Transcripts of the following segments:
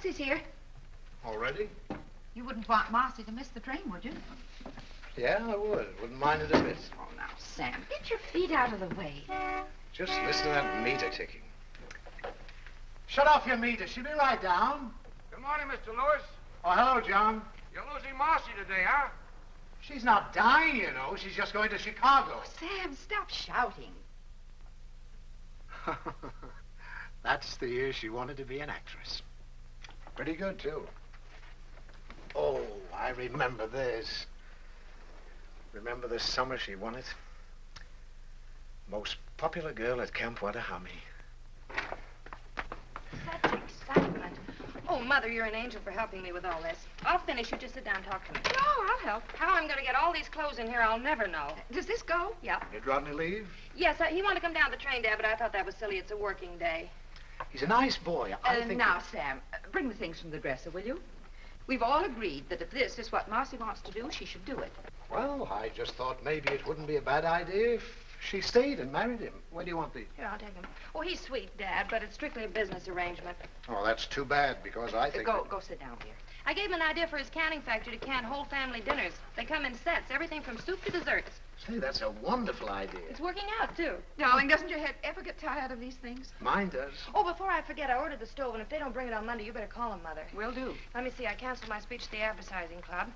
taxi's here. Already? You wouldn't want Marcy to miss the train, would you? Yeah, I would. Wouldn't mind it a bit. Oh, now, Sam, get your feet out of the way. Just listen to that meter ticking. Shut off your meter. She'll be right down. Good morning, Mr. Lewis. Oh, hello, John. You're losing Marcy today, huh? She's not dying, you know. She's just going to Chicago. Oh, Sam, stop shouting. That's the year she wanted to be an actress. Pretty good, too. Oh, I remember this. Remember the summer she won it? Most popular girl at Camp Wattahami. Such excitement. Oh, Mother, you're an angel for helping me with all this. I'll finish. You just sit down and talk to me. No, I'll help. How I'm going to get all these clothes in here, I'll never know. Does this go? Yeah. Did Rodney leave? Yes, he wanted to come down the train, Dad, but I thought that was silly. It's a working day. He's a nice boy. I think... Now, Sam, bring the things from the dresser, will you? We've all agreed that if this is what Marcy wants to do, she should do it. Well, I just thought maybe it wouldn't be a bad idea if she stayed and married him. Where do you want these? Here, I'll take him. Oh, he's sweet, Dad, but it's strictly a business arrangement. Oh, that's too bad, because I think... Go sit down, dear. I gave him an idea for his canning factory to can whole family dinners. They come in sets, everything from soup to desserts. Say, that's a wonderful idea. It's working out, too. Darling, doesn't your head ever get tired of these things? Mine does. Oh, before I forget, I ordered the stove, and if they don't bring it on Monday, you better call them, Mother. Will do. Let me see. I canceled my speech to the advertising club.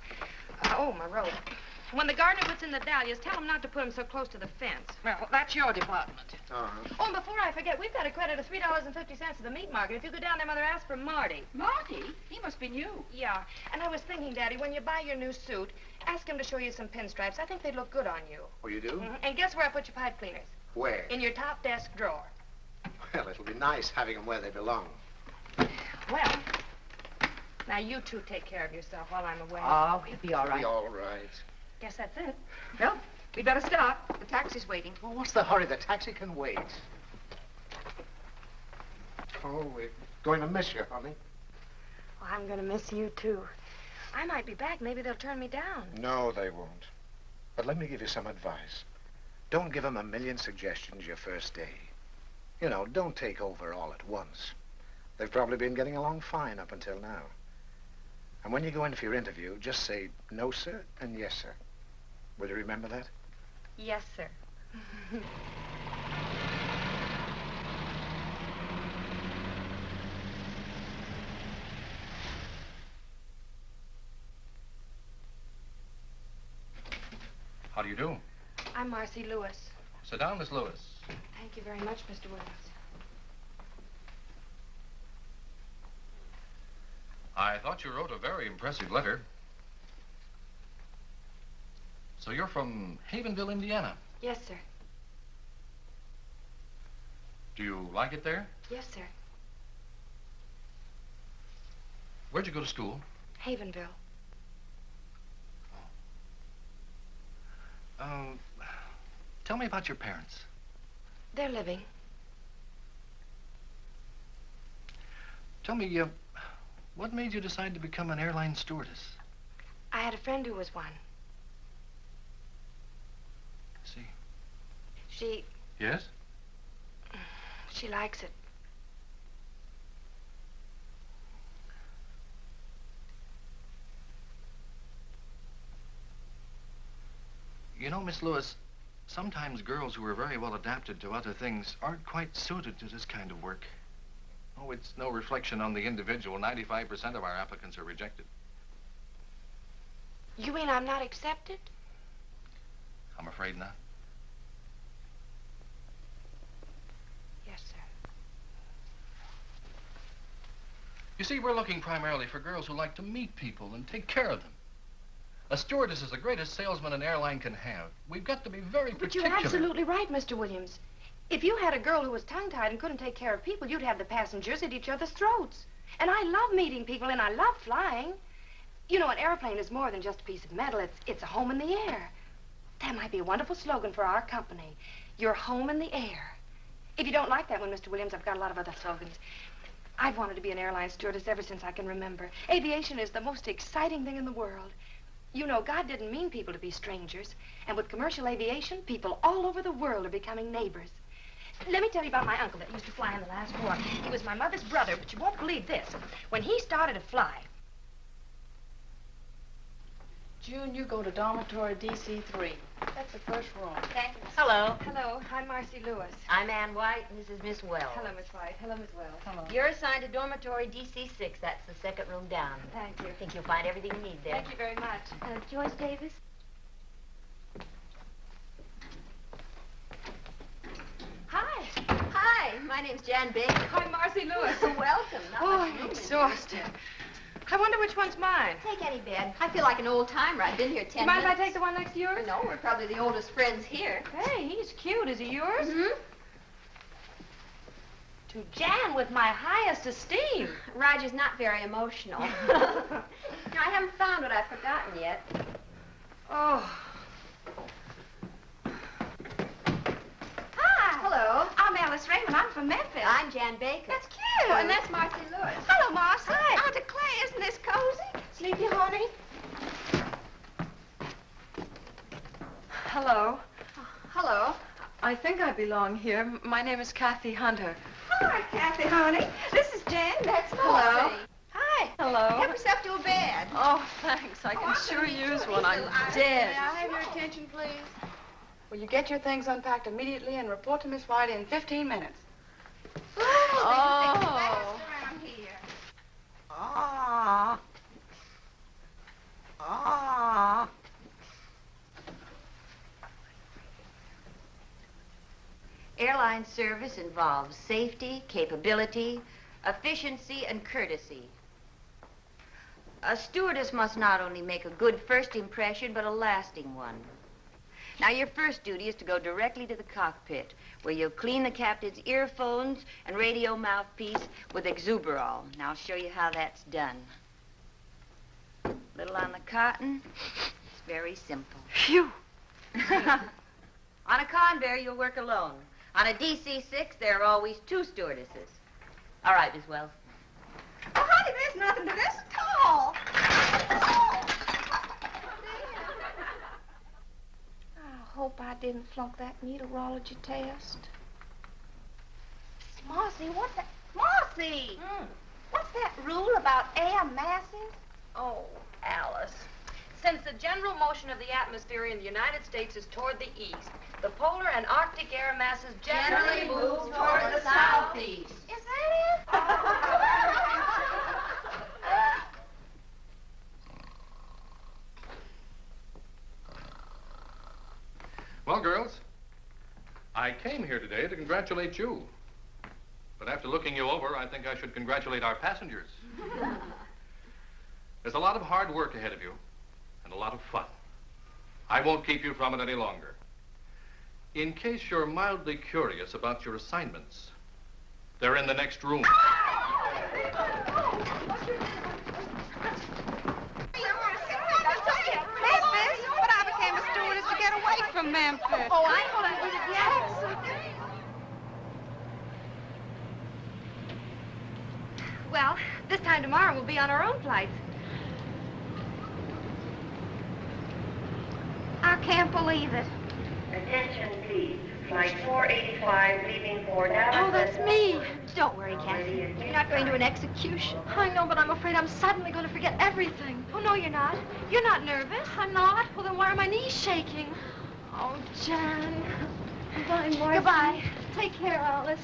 Oh, my robe. When the gardener puts in the dahlias, tell him not to put them so close to the fence. Well, that's your department. Uh-huh. Oh, and before I forget, we've got a credit of $3.50 at the meat market. If you go down there, Mother, ask for Marty. Marty? He must be new. Yeah, and I was thinking, Daddy, when you buy your new suit, ask him to show you some pinstripes. I think they'd look good on you. Oh, you do? Mm-hmm. And guess where I put your pipe cleaners? Where? In your top desk drawer. Well, it'll be nice having them where they belong. Well, now you two take care of yourself while I'm away. Oh, we'll be all right. Be all right. Guess that's it. Well, we'd better start. The taxi's waiting. Well, what's the hurry? The taxi can wait. Oh, we're going to miss you, honey. Well, I'm going to miss you, too. I might be back. Maybe they'll turn me down. No, they won't. But let me give you some advice. Don't give them a million suggestions your first day. You know, don't take over all at once. They've probably been getting along fine up until now. And when you go in for your interview, just say, no, sir, and yes, sir. Will you remember that? Yes, sir. How do you do? I'm Marcy Lewis. Sit down, Miss Lewis. Thank you very much, Mr. Williams. I thought you wrote a very impressive letter. So you're from Havenville, Indiana. Yes, sir. Do you like it there? Yes, sir. Where'd you go to school? Havenville. Tell me about your parents. They're living. Tell me, what made you decide to become an airline stewardess? I had a friend who was one. I see. She Yes? likes it. You know, Miss Lewis, sometimes girls who are very well adapted to other things aren't quite suited to this kind of work. Oh, it's no reflection on the individual. 95% of our applicants are rejected. You mean I'm not accepted? I'm afraid not. Yes, sir. You see, we're looking primarily for girls who like to meet people and take care of them. A stewardess is the greatest salesman an airline can have. We've got to be very particular. But you're absolutely right, Mr. Williams. If you had a girl who was tongue-tied and couldn't take care of people, you'd have the passengers at each other's throats. And I love meeting people, and I love flying. You know, an airplane is more than just a piece of metal. It's a home in the air. That might be a wonderful slogan for our company. Your home in the air. If you don't like that one, Mr. Williams, I've got a lot of other slogans. I've wanted to be an airline stewardess ever since I can remember. Aviation is the most exciting thing in the world. You know, God didn't mean people to be strangers. And with commercial aviation, people all over the world are becoming neighbors. Let me tell you about my uncle that used to fly in the last war. He was my mother's brother, but you won't believe this. When he started to fly... June, you go to dormitory DC3. That's the first room. Thank you. Hello. Hello. I'm Marcy Lewis. I'm Ann White, and this is Miss Wells. Hello, Miss White. Hello, Miss Wells. Hello. You're assigned to dormitory DC6. That's the second room down. Thank you. I think you'll find everything you need there. Thank you very much. Joyce Davis? Hi. Hi, my name's Jan Baker. I'm Marcy Lewis. Welcome. Not Oh, much I'm room in exhausted. I wonder which one's mine. here. Take any bed. I feel like an old timer. I've been here 10 Mind if I minutes. take the one next to yours? No, we're probably the oldest friends here. Hey, he's cute. Is he yours? Mm-hmm. To Jan with my highest esteem. Roger's not very emotional. No, I haven't found what I've forgotten yet. Oh. Hi. Hello. I'm Alice Reymend. I'm from Memphis. I'm Jan Baker. That's cute. Oh, and that's Marcy Lewis. Hello, Marcy. Hi. Aunt Clay, isn't this cozy? Sleepy, honey? Hello. Hello. I think I belong here. My name is Kathy Hunter. Hi, Kathy, honey. This is Jan. That's Hello. Marcy. Hi. Hello. Help yourself to a bed. Oh, thanks. I can sure use one. I'm dead. May I have your attention, please? Will you get your things unpacked immediately and report to Miss White in 15 minutes? Oh. Around here. Ah. Ah. Airline service involves safety, capability, efficiency, and courtesy. A stewardess must not only make a good first impression, but a lasting one. Now, your first duty is to go directly to the cockpit, where you'll clean the captain's earphones and radio mouthpiece with Exuberol. Now, I'll show you how that's done. A little on the cotton. It's very simple. Phew. On a Convair, you'll work alone. On a DC-6, there are always two stewardesses. All right, Miss Wells. Oh, honey, there's nothing to this at all. I hope I didn't flunk that meteorology test. Marcy, what's that? Marcy! What's that rule about air masses? Oh, Alice. Since the general motion of the atmosphere in the United States is toward the east, the polar and Arctic air masses generally move toward the southeast. Is that it? Well, girls, I came here today to congratulate you. But after looking you over, I think I should congratulate our passengers. There's a lot of hard work ahead of you, and a lot of fun. I won't keep you from it any longer. In case you're mildly curious about your assignments, they're in the next room. Memphis? But I became a stewardess to get away from Memphis. Oh, I know that was a Well, this time tomorrow we'll be on our own flights. I can't believe it. Attention, please. Flight 485 leaving for Dallas. Oh, that's me. Don't worry, Kathy. You're not going to an execution. I know, but I'm afraid I'm suddenly going to forget everything. Oh, no, you're not. You're not nervous. I'm not. Well, then why are my knees shaking? Oh, Jan. Goodbye, Marcy. Goodbye. Take care, Alice.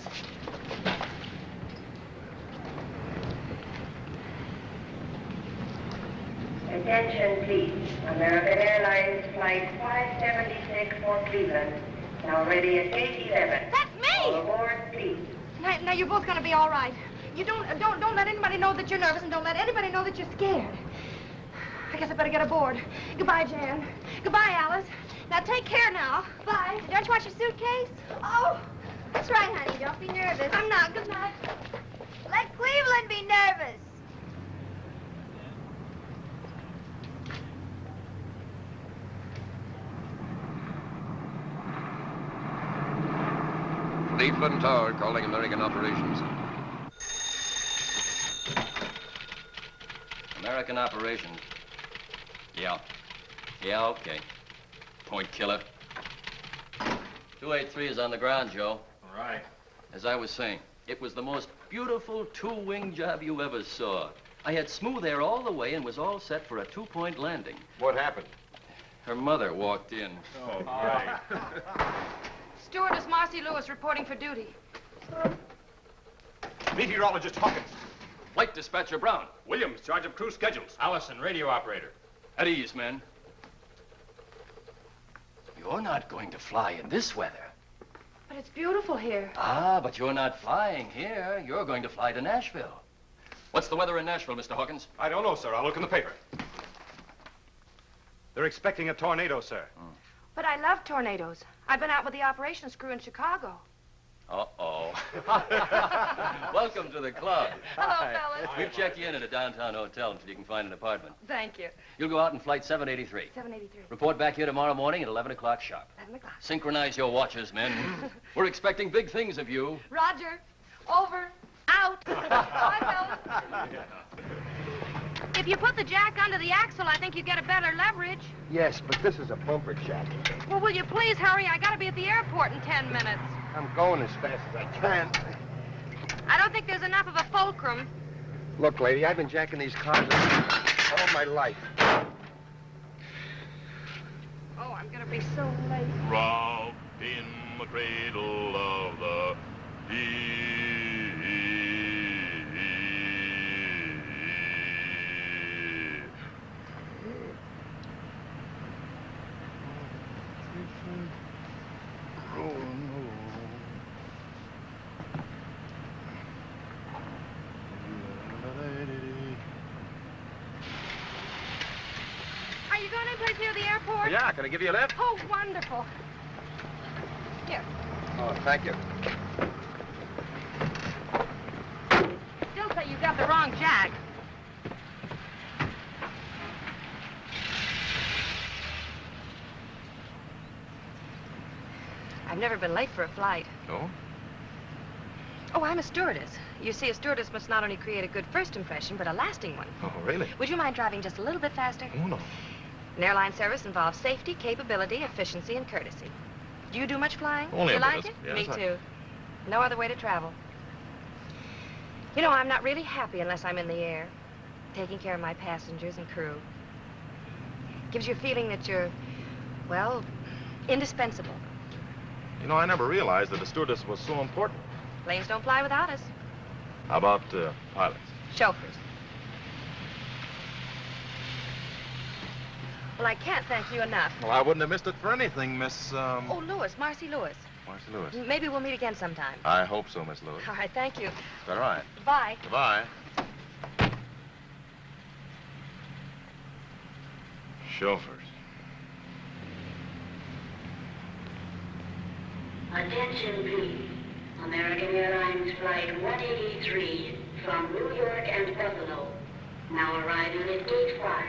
Attention, please. American Airlines Flight 576 for Cleveland. Now ready at gate 11. That's me. All aboard, please. Now, you're both going to be all right. You don't let anybody know that you're nervous, and don't let anybody know that you're scared. I guess I better get aboard. Goodbye, Jan. Goodbye, Alice. Now, take care now. Bye. Don't you watch your suitcase? Oh, That's right, honey. Don't be nervous. I'm not. Good night. Let Cleveland be nervous. Cleveland Tower calling American operations. American operations. Yeah. Yeah, okay. Point killer. 283 is on the ground, Joe. All right. As I was saying, it was the most beautiful two-wing job you ever saw. I had smooth air all the way and was all set for a two-point landing. What happened? Her mother walked in. Oh, right. Stewardess Marcy Lewis reporting for duty. Meteorologist Hawkins. Flight dispatcher Brown. Williams, charge of crew schedules. Allison, radio operator. At ease, men. You're not going to fly in this weather. But it's beautiful here. Ah, but you're not flying here. You're going to fly to Nashville. What's the weather in Nashville, Mr. Hawkins? I don't know, sir. I'll look in the paper. They're expecting a tornado, sir. But I love tornadoes. I've been out with the operations crew in Chicago. Uh-oh. Welcome to the club. Hello, fellas. We've checked you in at a downtown hotel until you can find an apartment. Thank you. You'll go out in flight 783. 783. Report back here tomorrow morning at 11 o'clock sharp. 11 o'clock. Synchronize your watches, men. We're expecting big things of you. Roger. Over. Out. Bye, fellas. If you put the jack under the axle, I think you get a better leverage. Yes, but this is a bumper jack. Well, will you please hurry? I gotta be at the airport in 10 minutes. I'm going as fast as I can. I don't think there's enough of a fulcrum. Look, lady, I've been jacking these cars all my life. Oh, I'm gonna be so late. Robbed in the cradle of the Are you going anyplace near the airport? Yeah, can I give you a lift? Oh, wonderful. Here. Oh, thank you. Still say you got the wrong jack. I've never been late for a flight. No? Oh, I'm a stewardess. You see, a stewardess must not only create a good first impression, but a lasting one. Oh, really? Would you mind driving just a little bit faster? Oh, no. An airline service involves safety, capability, efficiency, and courtesy. Do you do much flying? Only you a like bit. it? Yes, Me I- too. No other way to travel. You know, I'm not really happy unless I'm in the air, taking care of my passengers and crew. Gives you a feeling that you're, well, indispensable. You know, I never realized that a stewardess was so important. Planes don't fly without us. How about pilots? Chauffeurs. Well, I can't thank you enough. Well, I wouldn't have missed it for anything, Miss, Oh, Lewis, Marcy Lewis. Marcy Lewis. Maybe we'll meet again sometime. I hope so, Miss Lewis. All right, thank you. All right. Bye. Goodbye. Chauffeurs. Attention, please. American Airlines Flight 183 from New York and Buffalo. Now arriving at Gate 5.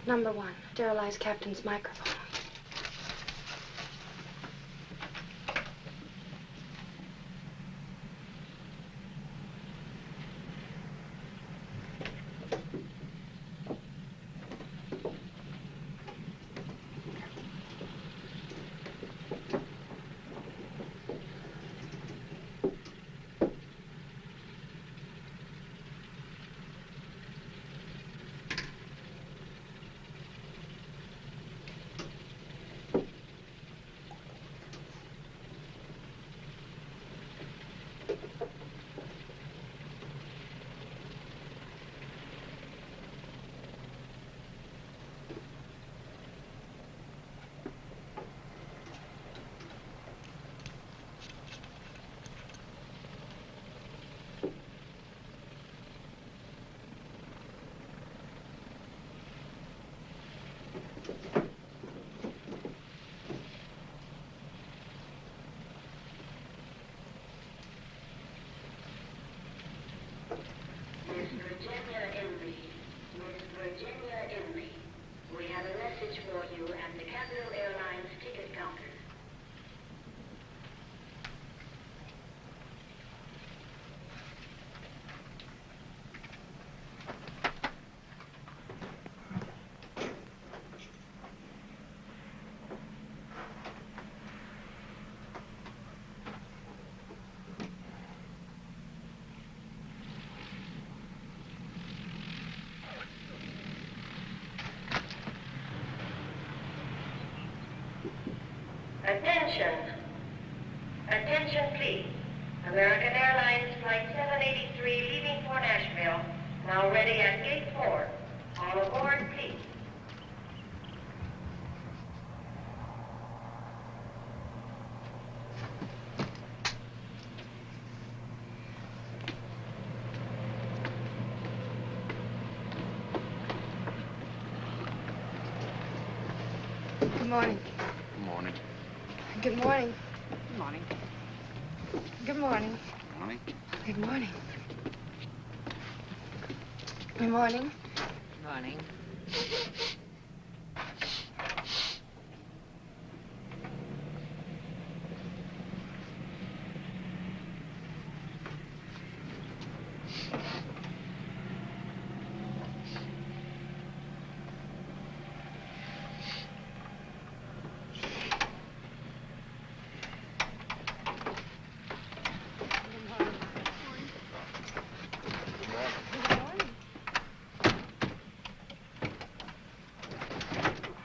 Number 1, sterilize captain's microphone. Virginia Inley. Miss Virginia Inley. We have a message for you at the Capital Airlines ticket counter. Attention. Attention, please. American Airlines Flight 783 leaving for Nashville. Now ready at Gate 4. All aboard, please. Good morning. Good morning. Good morning. Good morning. Good morning. Morning. Good morning. Good morning. Morning.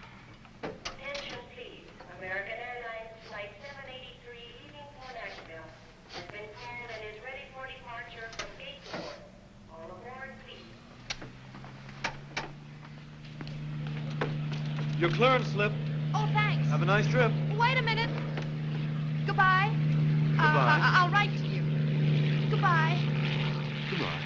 Attention, please. American Airlines Flight 783 leaving for Nashville has been called and is ready for departure from Gate 4. All aboard, please. Your clearance slip. Oh, thanks. Have a nice trip. Wait a minute. Goodbye. Goodbye. I'll write to you. Goodbye. Goodbye.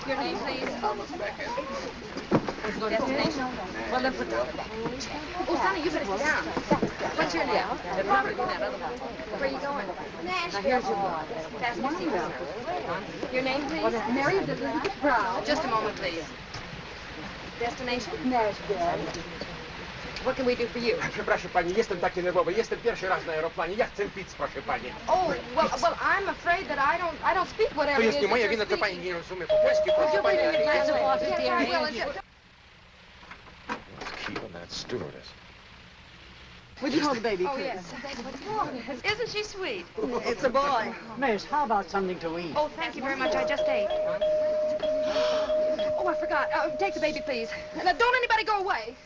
Your name, please. Destination? Well, then put down the back. Oh, Sonny, you better sit down. What's your name? It'll probably be that other one. Where are you going? Nashville. Now, here's your board. Fasten your seatbelt. Your name, please? Mary Elizabeth Brown. Just a moment, please. Destination? Nashville. What can we do for you? Przepraszam pani, jestem taki nerwowy. Jestem pierwszy raz na aeroplanie. Ja chcę pić, proszę pani. Oh, well, I'm afraid that I don't speak whatever To it jest is nie that moja you're wina, to pani speaking. nie rozumie po polsku, proszę pani. Yes, I will. It's Keel and that stewardess. Would you hold the baby, Oh, please? yes. Isn't she sweet? It's a boy. Miss, how about something to eat? Oh, thank you very much. I just ate. Oh, I forgot. Take the baby, please. Now, don't anybody go away.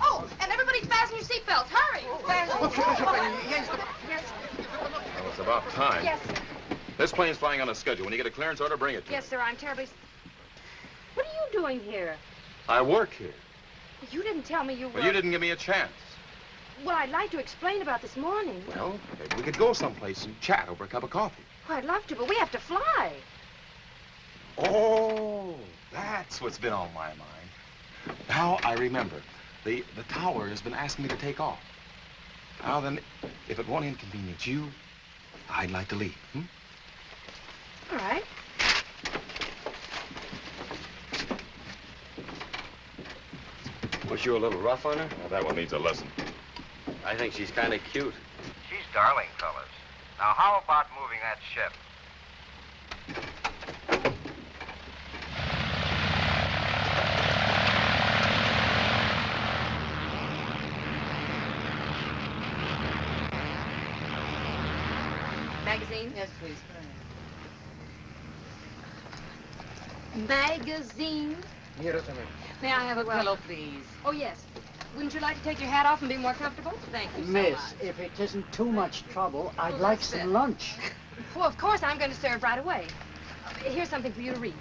Oh, and everybody fasten your seatbelts. Hurry. Przepraszam pani, ja jestem... Yes. Well, it's about time. Yes. This plane's flying on a schedule. When you get a clearance order, bring it to Yes, sir. I'm terribly... What are you doing here? me. I work here. You didn't tell me you were... Well, you didn't give me a chance. Well, I'd like to explain about this morning. Well, maybe we could go someplace and chat over a cup of coffee. Oh, I'd love to, but we have to fly. Oh, that's what's been on my mind. Now I remember. The tower has been asking me to take off. Now then, if it won't inconvenience you, I'd like to leave. All right. Was you a little rough on her? Well, that one needs a lesson. I think she's kind of cute. She's darling, fellas. Now, how about moving that ship? Magazine? Yes, please. Magazine? Nie rozumiem. May I have a pillow, please? Oh, yes. Wouldn't you like to take your hat off and be more comfortable? Thank you so Miss, much. if it isn't too much trouble, I'd Oh, like that's some it. lunch. Well, of course, I'm going to serve right away. Here's something for you to read.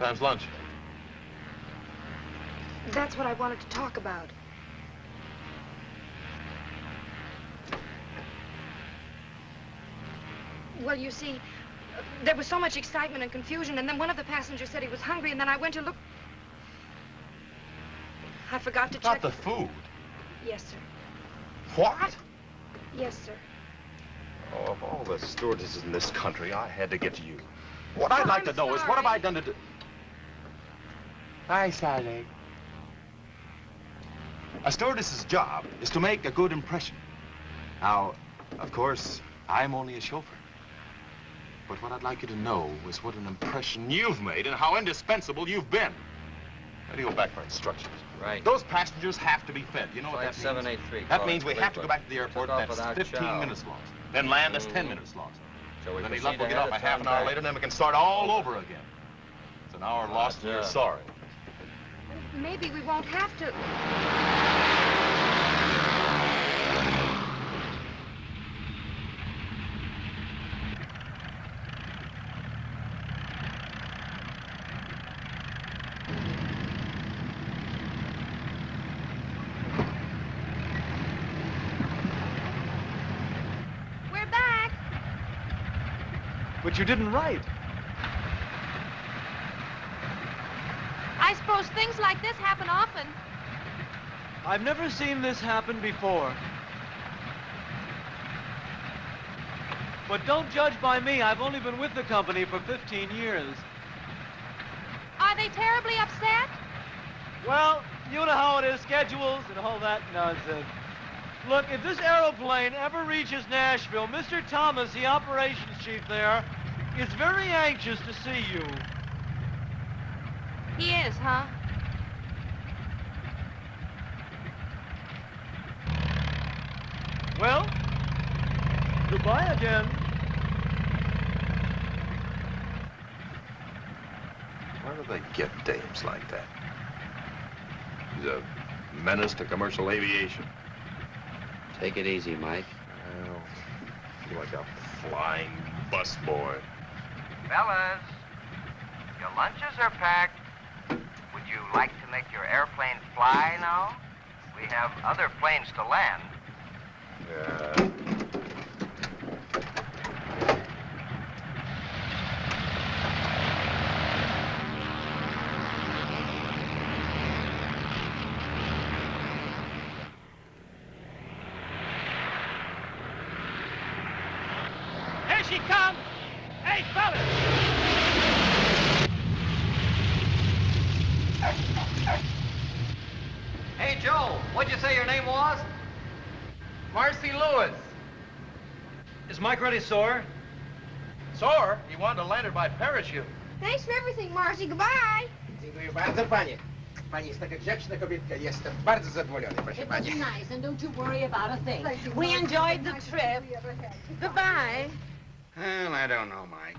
time's lunch? That's what I wanted to talk about. Well, you see, there was so much excitement and confusion, and then one of the passengers said he was hungry, and then I went to look. I forgot to check. Not the food. Yes, sir. What? Yes, sir. Oh, of all the stewardesses in this country, I had to get to you. What I'd like to know is, what have I done to do? Hi, Sally. A stewardess's job is to make a good impression. Now, of course, I'm only a chauffeur. But what I'd like you to know is what an impression you've made and how indispensable you've been. Let me go back for instructions. Right. Those passengers have to be fed. You know what that means? 783. That means we have to go back to the airport. That's 15 minutes lost. Then land, that's 10 minutes lost. So we Then proceed luck will get off a ahead half of an hour time later, and then we can start all over again. It's an hour lost, and you're sorry. Maybe we won't have to. But you didn't write. I suppose things like this happen often. I've never seen this happen before. But don't judge by me. I've only been with the company for 15 years. Are they terribly upset? Well, you know how it is, schedules and all that nonsense. Look, if this aeroplane ever reaches Nashville, Mr. Thomas, the operations chief there, is very anxious to see you. He is, huh? Well, goodbye again. Where do they get dames like that? He's a menace to commercial aviation. Take it easy, Mike. Well, you're like a flying busboy. Fellas, your lunches are packed. Would you like to make your airplane fly now? We have other planes to land. Here she comes! Hey, fellas! Hey, Joe, what'd you say your name was? Marcy Lewis. Is Mike ready, sore? Sore? He wanted to land her by parachute. Thanks for everything, Marcy. Goodbye. Dziękuję bardzo, panie. Pani jest taka grzeczna kobietka. Jestem bardzo zadowolony, proszę pani. It was nice, and don't you worry about a thing. We enjoyed the trip. Goodbye. Well, I don't know, Mike.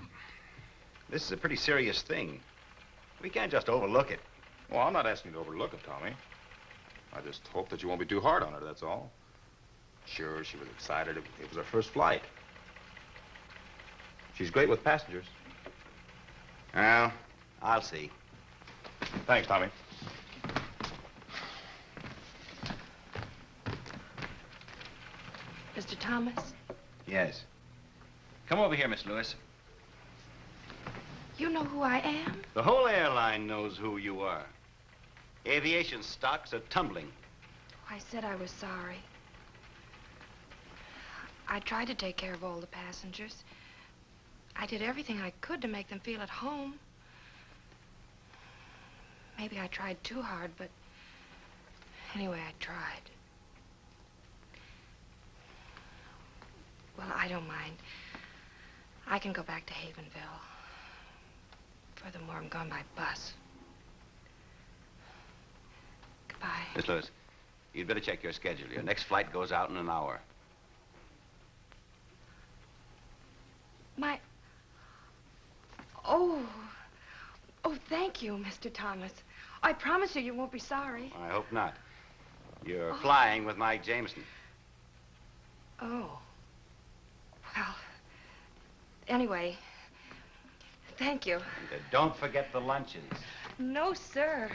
This is a pretty serious thing. We can't just overlook it. Well, I'm not asking you to overlook it, Tommy. I just hope that you won't be too hard on her, that's all. Sure, she was excited. It was her first flight. She's great with passengers. Well, I'll see. Thanks, Tommy. Mr. Thomas, Yes. Come over here, Miss Lewis. you know who I am? The whole airline knows who you are. Aviation stocks are tumbling. I said I was sorry. I tried to take care of all the passengers. I did everything I could to make them feel at home. Maybe I tried too hard, but anyway, I tried. Well, I don't mind. I can go back to Havenville. Furthermore, I'm going by bus. Goodbye. Miss Lewis, you'd better check your schedule. Your next flight goes out in an hour. Oh, thank you, Mr. Thomas. I promise you won't be sorry. I hope not. You're flying with Mike Jamison. Oh. Well, anyway, Thank you. And don't forget the lunches. No, sir.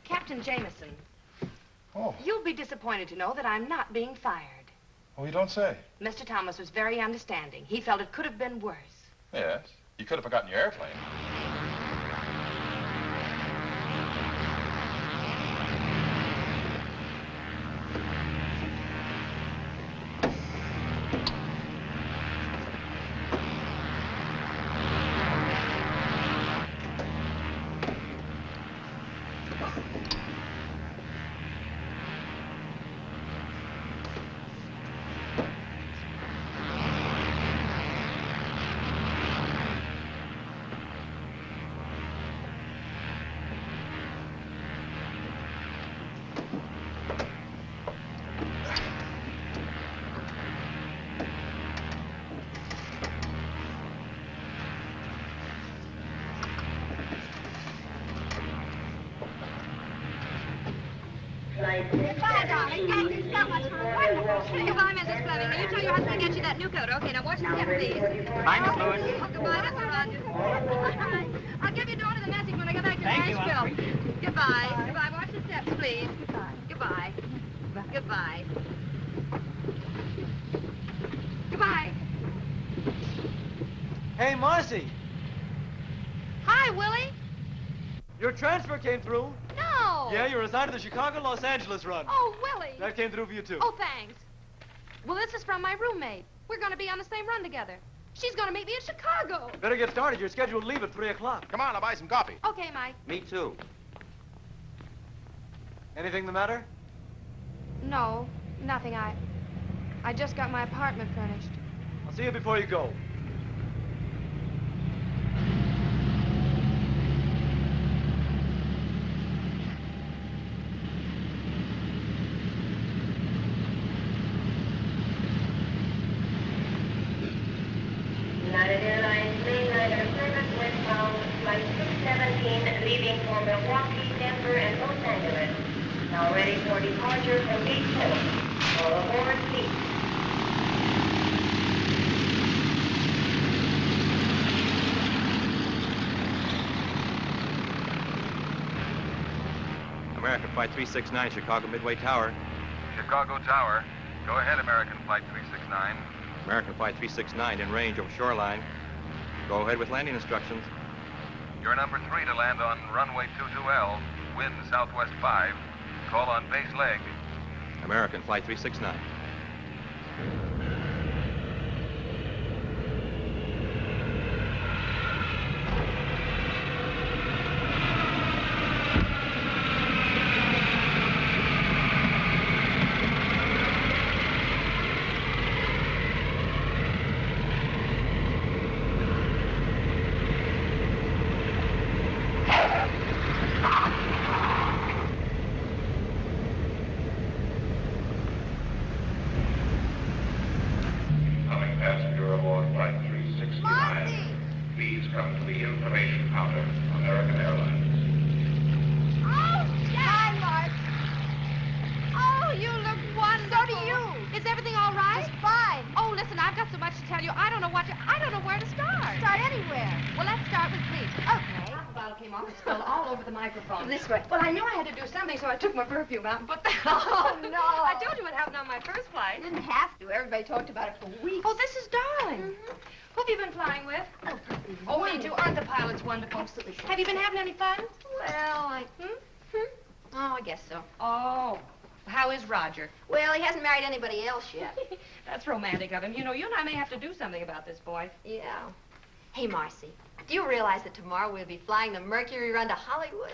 Captain Jamison. Oh. You'll be disappointed to know that I'm not being fired. Oh, you don't say? Mr. Thomas was very understanding. He felt it could have been worse. Yes. You could have forgotten your airplane. Goodbye, darling. Thank you so much for a wonderful trip. Goodbye, Mrs. Fleming. Now, you tell your husband to get you that new coat. Okay, now watch your step, please. Bye, Miss Lewis. Oh, goodbye, Mr. Rogers. I'll give your daughter the message when I get back to Nashville. Goodbye. Goodbye. Watch your steps, please. Goodbye. Goodbye. Goodbye. Hey, Marcy. Hi, Willie. Your transfer came through. No. Yeah, you're assigned to the Chicago-Los Angeles run. Oh, Willie. That came through for you, too. Oh, thanks. Well, this is from my roommate. We're going to be on the same run together. She's going to meet me in Chicago. Better get started. You're scheduled to leave at 3 o'clock. Come on, I'll buy some coffee. Okay, Mike. Me too. Anything the matter? No, nothing. I just got my apartment furnished. I'll see you before you go. United Airlines mainliner service westbound, flight 617, leaving for Milwaukee, Denver, and Los Angeles. Now ready for departure from Gate 7. All aboard, please. American Flight 369, Chicago Midway Tower. Chicago Tower. Go ahead, American Flight 369. American Flight 369 in range over shoreline. Go ahead with landing instructions. You're number 3 to land on runway 22L. Wind southwest 5. Call on base leg. American Flight 369. This way. Well, I knew I had to do something, so I took my perfume out and put that on. Oh, no. I told you what happened on my first flight. You didn't have to. Everybody talked about it for weeks. Oh, this is darling. Who have you been flying with? Oh, me too. Aren't the pilots wonderful? Absolutely. Have you been having any fun? Well, Oh, I guess so. Oh. How is Roger? Well, he hasn't married anybody else yet. That's romantic of him. You know, you and I may have to do something about this boy. Yeah. Hey, Marcy, do you realize that tomorrow we'll be flying the Mercury run to Hollywood?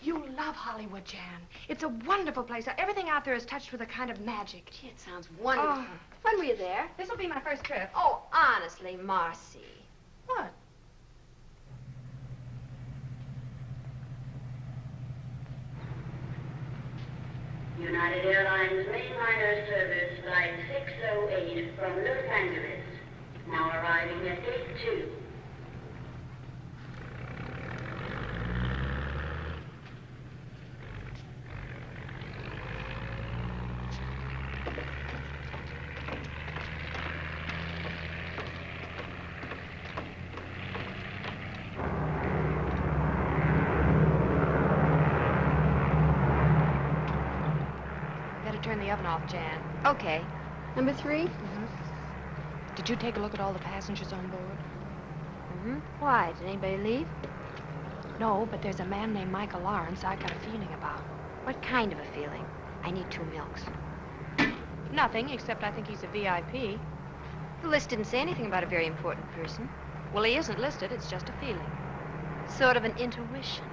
You love Hollywood, Jan. It's a wonderful place. Everything out there is touched with a kind of magic. Gee, it sounds wonderful. Oh. When were you there? This will be my first trip. Oh, honestly, Marcy. What? United Airlines mainliner service flight 608 from Los Angeles. Now arriving at Gate 2. turn the oven off, Jan. Okay. Number 3? Mm-hmm. Did you take a look at all the passengers on board? Mm-hmm. Why? Did anybody leave? No, but there's a man named Michael Lawrence I got a feeling about. What kind of a feeling? I need 2 milks. Nothing, except I think he's a VIP. The list didn't say anything about a very important person. Well, he isn't listed. It's just a feeling. Sort of an intuition.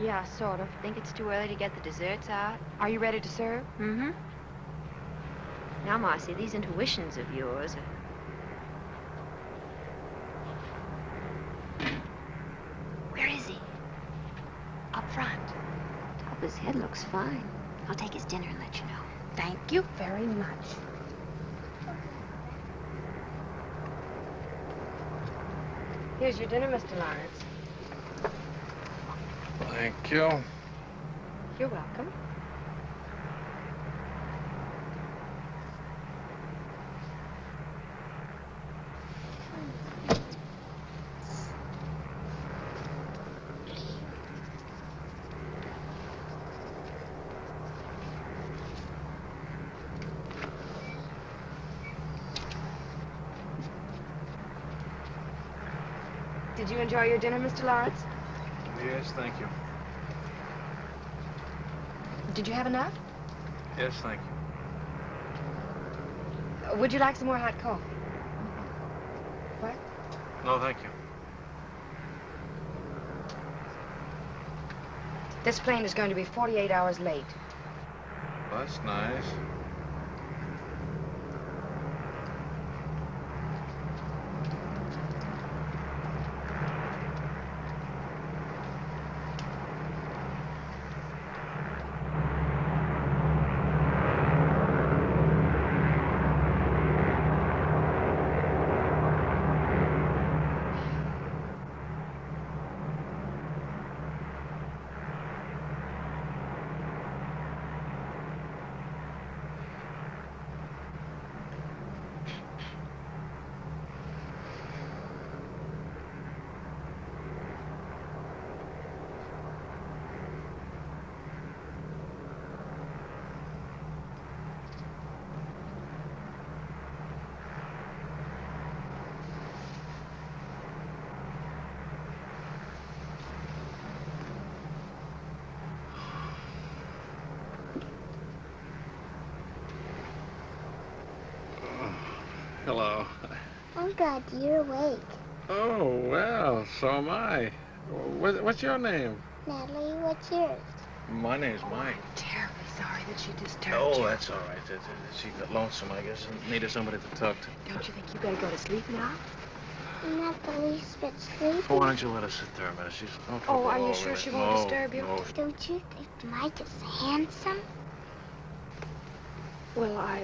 Yeah, sort of. Think it's too early to get the desserts out? Are you ready to serve? Mm-hmm. Now, Marcy, these intuitions of yours are... Where is he? Up front. Top of his head looks fine. I'll take his dinner and let you know. Thank you very much. Here's your dinner, Mr. Lawrence. Thank you. You're welcome. Did you enjoy your dinner, Mr. Lawrence? Yes, thank you. Did you have enough? Yes, thank you. Would you like some more hot coffee? What? No, thank you. This plane is going to be 48 hours late. That's nice. Hello. Oh, God, you're awake. Oh, well, so am I. What's your name? Natalie, what's yours? My name's Mike. I'm terribly sorry that she disturbed you. Oh, that's all right. She got lonesome, I guess, and needed somebody to talk to. Don't you think you better go to sleep now? I'm not the least bit sleepy. Why don't you let her sit there a minute? She's no trouble. Oh, are you sure she won't disturb you? No. Don't you think Mike is handsome? Well,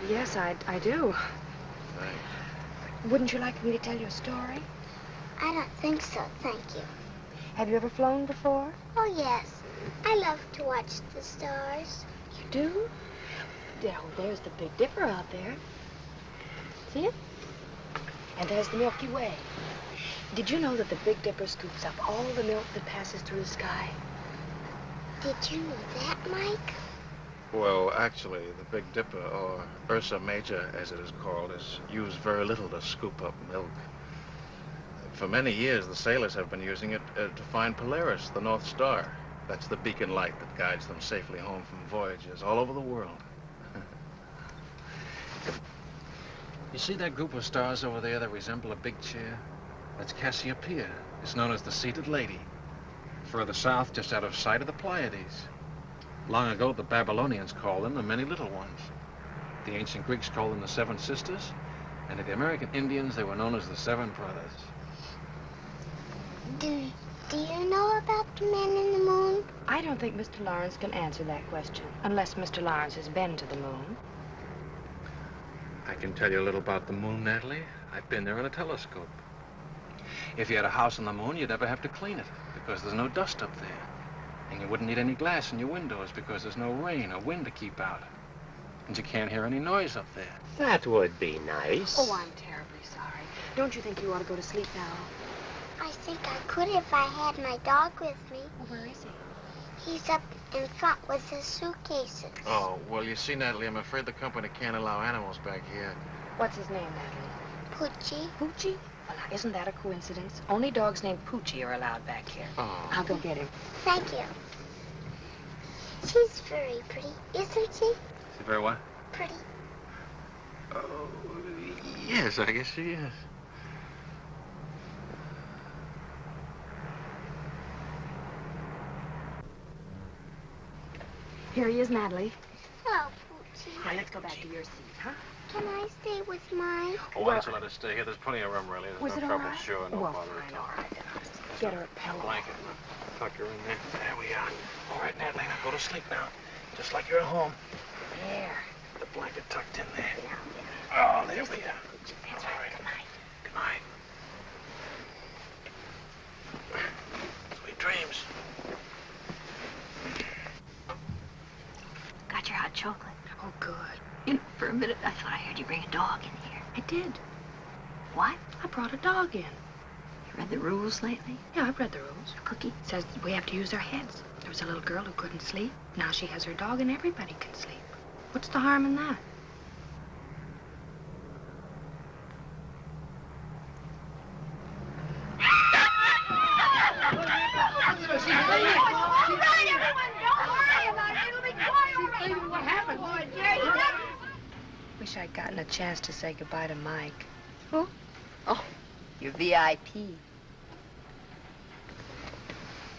yes, I do. Thanks. Wouldn't you like me to tell you a story? I don't think so, thank you. Have you ever flown before? Oh, yes. I love to watch the stars. You do? Yeah, well, there's the Big Dipper out there. See it? And there's the Milky Way. Did you know that the Big Dipper scoops up all the milk that passes through the sky? Did you know that, Mike? Well, actually, the Big Dipper, or Ursa Major, as it is called, is used very little to scoop up milk. For many years, the sailors have been using it to find Polaris, the North Star. That's the beacon light that guides them safely home from voyages all over the world. You see that group of stars over there that resemble a big chair? That's Cassiopeia. It's known as the Seated Lady. Further south, just out of sight, of the Pleiades. Long ago, the Babylonians called them the Many Little Ones. The ancient Greeks called them the Seven Sisters. And to the American Indians, they were known as the Seven Brothers. Do you know about the man in the moon? I don't think Mr. Lawrence can answer that question, unless Mr. Lawrence has been to the moon. I can tell you a little about the moon, Natalie. I've been there in a telescope. If you had a house on the moon, you'd never have to clean it, because there's no dust up there. And you wouldn't need any glass in your windows, because there's no rain or wind to keep out. And you can't hear any noise up there. That would be nice. Oh, I'm terribly sorry. Don't you think you ought to go to sleep now? I think I could if I had my dog with me. Well, where is he? He's up in front with his suitcases. Oh, well, you see, Natalie, I'm afraid the company can't allow animals back here. What's his name, Natalie? Poochie. Poochie? Well, now, isn't that a coincidence? Only dogs named Poochie are allowed back here. Oh. I'll go get him. Thank you. She's very pretty, isn't she? She's very what? Pretty. Oh, yes, I guess she is. Here he is, Natalie. Hello, Poochie. Now, let's go back to your seat, huh? Can I stay with mine? Oh, why don't you let us stay here? There's plenty of room, really. Was There's it no all trouble, right? sure, no Well, bother fine, at all. all right, then I'll get her a pillow. Blanket. Tuck her in there. There we are. All right, Natalie, now go to sleep now. Just like you're at home. There. The blanket tucked in there. Yeah. Oh, there we are. That's all right. Good night. Good night. Sweet dreams. Got your hot chocolate. Oh, good. You know, for a minute, I thought I heard you bring a dog in here. I did. What? I brought a dog in. You read the rules lately? Yeah, I've read the rules. Cookie? It says that we have to use our heads. There was a little girl who couldn't sleep. Now she has her dog and everybody can sleep. What's the harm in that? What happened? Wish I'd gotten a chance to say goodbye to Mike. Who? Oh, your VIP.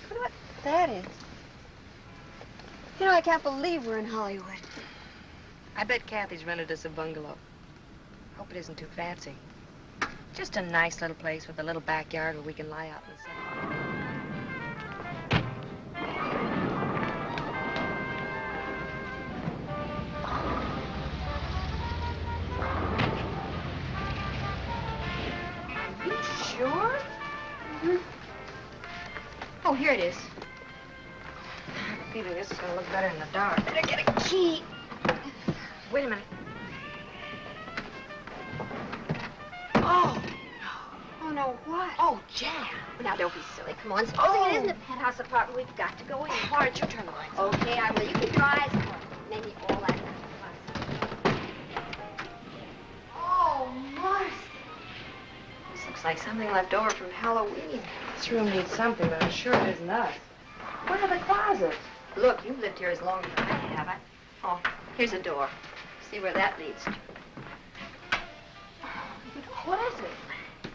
Wonder what that is. You know, I can't believe we're in Hollywood. I bet Kathy's rented us a bungalow. Hope it isn't too fancy. Just a nice little place with a little backyard where we can lie out in the sun. Are you sure? Mm-hmm. Oh, here it is. I have a feeling this is going to look better in the dark. Better get a key. Wait a minute. Oh. Oh, no, what? Oh, Jan. Now, don't be silly. Come on. Supposing it isn't a penthouse apartment, we've got to go in. Why don't you turn the lights on? Okay, I will. You keep your eyes closed. Maybe all that. Oh, Marcy. This looks like something left over from Halloween. This room needs something, but I'm sure it isn't us. Where are the closets? Look, you've lived here as long as I have. Oh, here's a door. See where that leads to. What is it?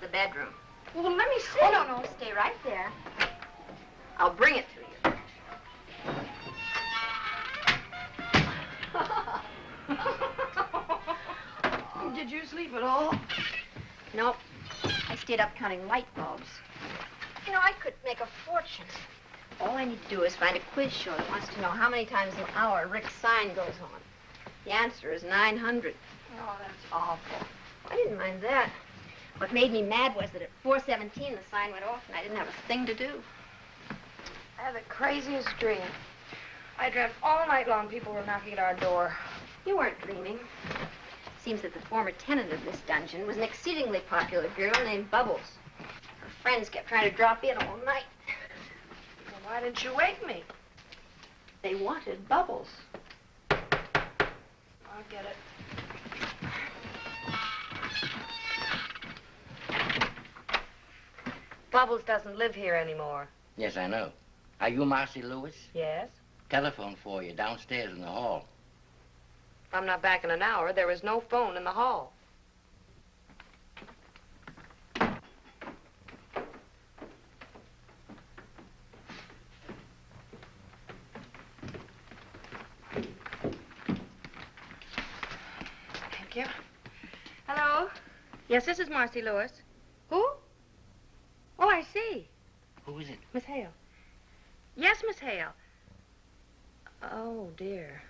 The bedroom. Well, let me see. Oh, no, stay right there. I'll bring it to you. Did you sleep at all? Nope. I stayed up counting light bulbs. You know, I could make a fortune. All I need to do is find a quiz show that wants to know how many times an hour Rick's sign goes on. The answer is 900. Oh, that's awful. I didn't mind that. What made me mad was that at 4:17 the sign went off and I didn't have a thing to do. I had the craziest dream. I dreamt all night long people were knocking at our door. You weren't dreaming. Seems that the former tenant of this dungeon was an exceedingly popular girl named Bubbles. Her friends kept trying to drop in all night. Well, why didn't you wake me? They wanted Bubbles. I'll get it. Bubbles doesn't live here anymore. Yes, I know. Are you Marcy Lewis? Yes? Telephone for you downstairs in the hall. If I'm not back in an hour, there is no phone in the hall. Thank you. Hello? Yes, this is Marcy Lewis. Who? Oh, I see. Who is it? Miss Hale. Yes, Miss Hale. Oh, dear.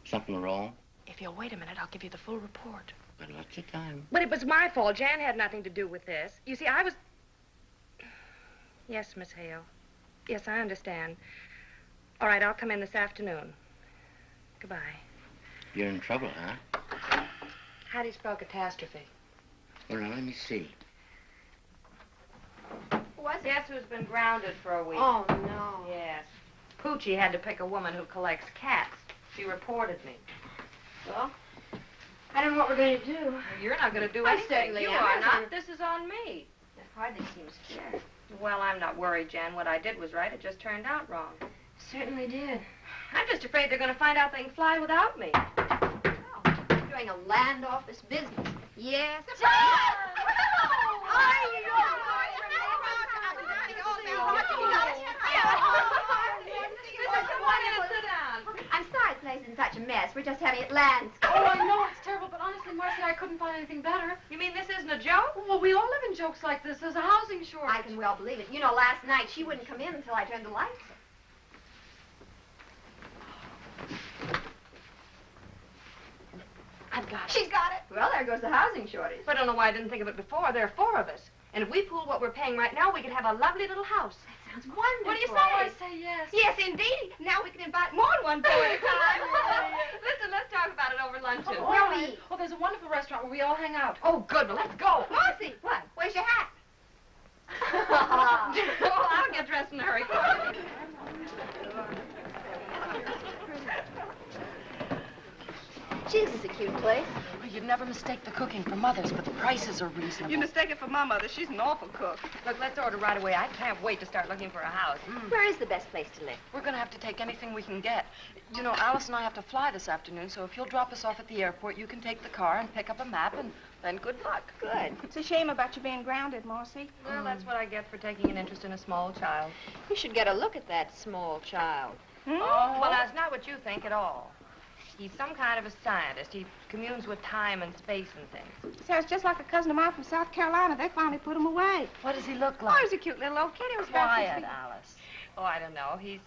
Something wrong? If you'll wait a minute, I'll give you the full report. But lots of time. But it was my fault. Jan had nothing to do with this. You see, I was... Yes, Miss Hale. Yes, I understand. All right, I'll come in this afternoon. Goodbye. You're in trouble, huh? How do you spell catastrophe? Well, now, let me see. What's... Guess who's been grounded for a week? Oh, no. Yes. Poochie had to pick a woman who collects cats. She reported me. Well, I don't know what we're going to do. You're not going to do I anything. certainly You am. are not. This is on me. That hardly seems fair. Well, I'm not worried, Jan. What I did was right. It just turned out wrong. Certainly did. I'm just afraid they're going to find out they can fly without me. You're doing a land office business. Yes. I'm sorry the place is in such a mess. We're just having it landscaped. Oh, I know it's terrible, but honestly, Marcy, I couldn't find anything better. You mean this isn't a joke? Well, we all live in jokes like this. There's a housing shortage. I can well believe it. You know, last night she wouldn't come in until I turned the lights on. I've got it. She's got it. Well, there goes the housing shortage. I don't know why I didn't think of it before. There are 4 of us. And if we pool what we're paying right now, we could have a lovely little house. That sounds wonderful. What do you say? Oh, I say yes. Yes, indeed. Now we can invite more than one boy at a time. Listen, let's talk about it over luncheon. Oh, Where all we right. eat? Oh, there's a wonderful restaurant where we all hang out. Oh, good. Well, let's go. Marcy, what? Where's your hat? Oh, I'll get dressed in a hurry. This is a cute place. Well, you'd never mistake the cooking for Mother's, but the prices are reasonable. You mistake it for my mother. She's an awful cook. Look, let's order right away. I can't wait to start looking for a house. Where is the best place to live? We're going to have to take anything we can get. You know, Alice and I have to fly this afternoon, so if you'll drop us off at the airport, you can take the car and pick up a map, and then good luck. Good. It's a shame about you being grounded, Marcy. Well, that's what I get for taking an interest in a small child. You should get a look at that small child. Oh, well, that's not what you think at all. He's some kind of a scientist. He communes with time and space and things. Sounds just like a cousin of mine from South Carolina. They finally put him away. What does he look Oh, like? he's a cute little old kid. He was Quiet, Alice. Oh, I don't know. He's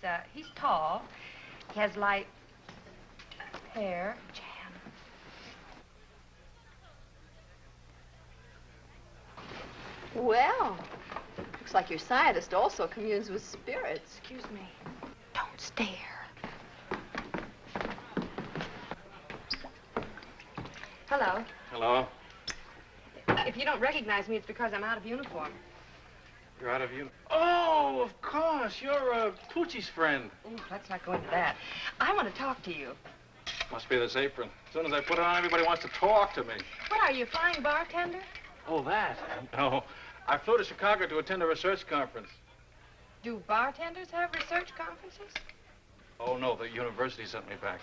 tall. He has light hair. Well, looks like your scientist also communes with spirits. Excuse me. Don't stare. Hello. Hello. If you don't recognize me, it's because I'm out of uniform. You're out of uniform. Oh, of course. You're Poochie's friend. Ooh, let's not go into that. I want to talk to you. Must be this apron. As soon as I put it on, everybody wants to talk to me. What are you, flying bartender? Oh, that? No. I flew to Chicago to attend a research conference. Do bartenders have research conferences? Oh, no. The university sent me back.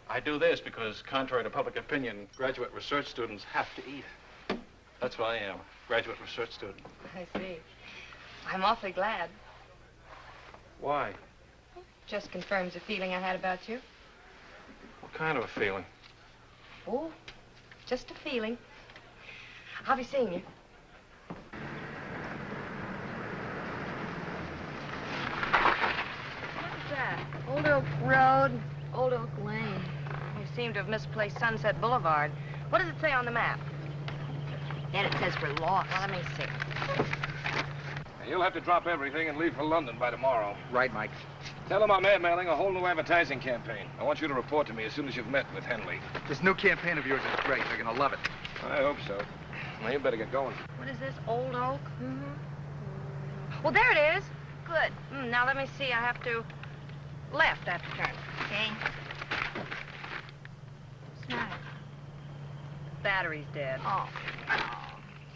I do this because, contrary to public opinion, graduate research students have to eat. That's what I am, graduate research student. I see. I'm awfully glad. Why? Just confirms a feeling I had about you. What kind of a feeling? Oh, just a feeling. I'll be seeing you. What's that? Old Oak Road, Old Oak Lane. You seem to have misplaced Sunset Boulevard. What does it say on the map? Then it says we're lost. Well, let me see. You'll have to drop everything and leave for London by tomorrow. Right, Mike. Tell them I'm airmailing a whole new advertising campaign. I want you to report to me as soon as you've met with Henley. This new campaign of yours is great. They're going to love it. I hope so. Now, you better get going. What is this, Old Oak? Mm-hmm. Well, there it is. Good. Now, let me see. I have to left after turn. Okay. What's the matter? Battery's dead. Oh.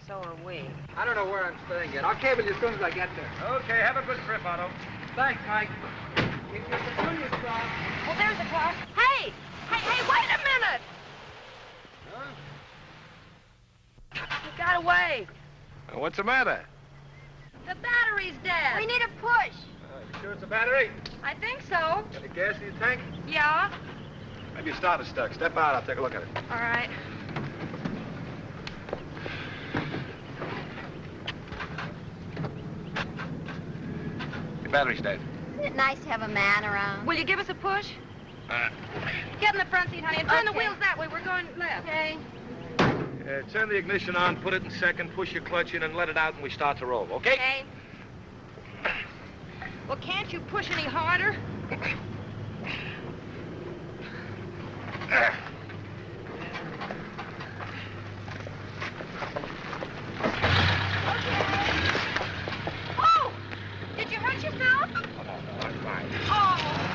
So are we. I don't know where I'm staying yet. I'll cable you as soon as I get there. Okay, have a good trip, Otto. Thanks, Mike. Keep your petunias crossed. Oh, there's a car. Hey! Hey, wait a minute! Huh? He got away. What's the matter? The battery's dead. We need a push. You sure it's a battery? I think so. Got any gas in your tank? Yeah. Maybe your starter's stuck. Step out, I'll take a look at it. All right. Your battery's dead. Isn't it nice to have a man around? Will you give us a push? Get in the front seat, honey, and turn the Okay. wheels that way. We're going left. Okay. Turn the ignition on, put it in second, push your clutch in, and let it out, and we start to roll, okay? Okay. Well, can't you push any harder? Oh! Did you hurt yourself? Oh, no, I'm fine. Oh!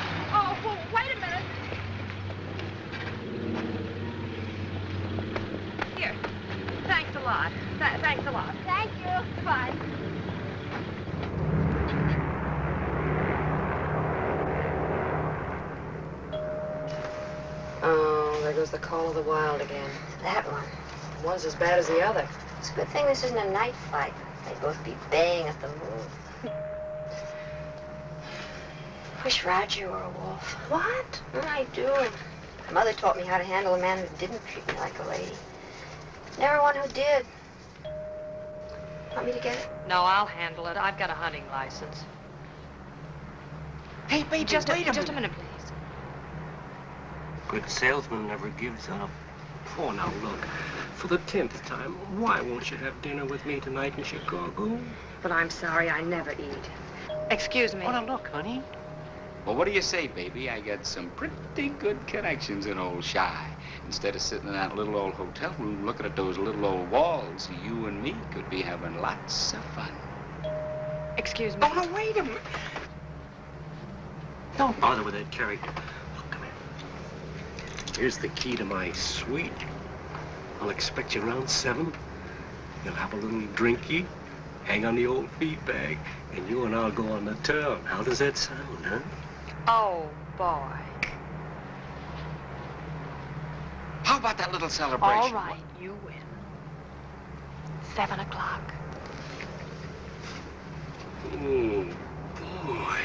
goes the call of the wild again. That one. One's as bad as the other. It's a good thing this isn't a night fight. They'd both be baying at the moon. Wish Roger were a wolf. What? I do. My mother taught me how to handle a man who didn't treat me like a lady. Never one who did. Want me to get it? No, I'll handle it. I've got a hunting license. Hey, baby, Just wait a minute, please. Good salesman never gives up. Oh, now look, for the 10th time, why won't you have dinner with me tonight in Chicago? But I'm sorry, I never eat. Excuse me. Oh, now look, honey. Well, what do you say, baby? I got some pretty good connections in old Shy. Instead of sitting in that little old hotel room looking at those little old walls, you and me could be having lots of fun. Excuse me. Oh, no, wait a minute. Don't bother with that character. Look, come here. Here's the key to my suite. I'll expect you around 7. You'll have a little drinky, hang on the old feed bag, and you and I'll go on the town. How does that sound, huh? Oh, boy. How about that little celebration? All right, you win. 7 o'clock. Oh, boy.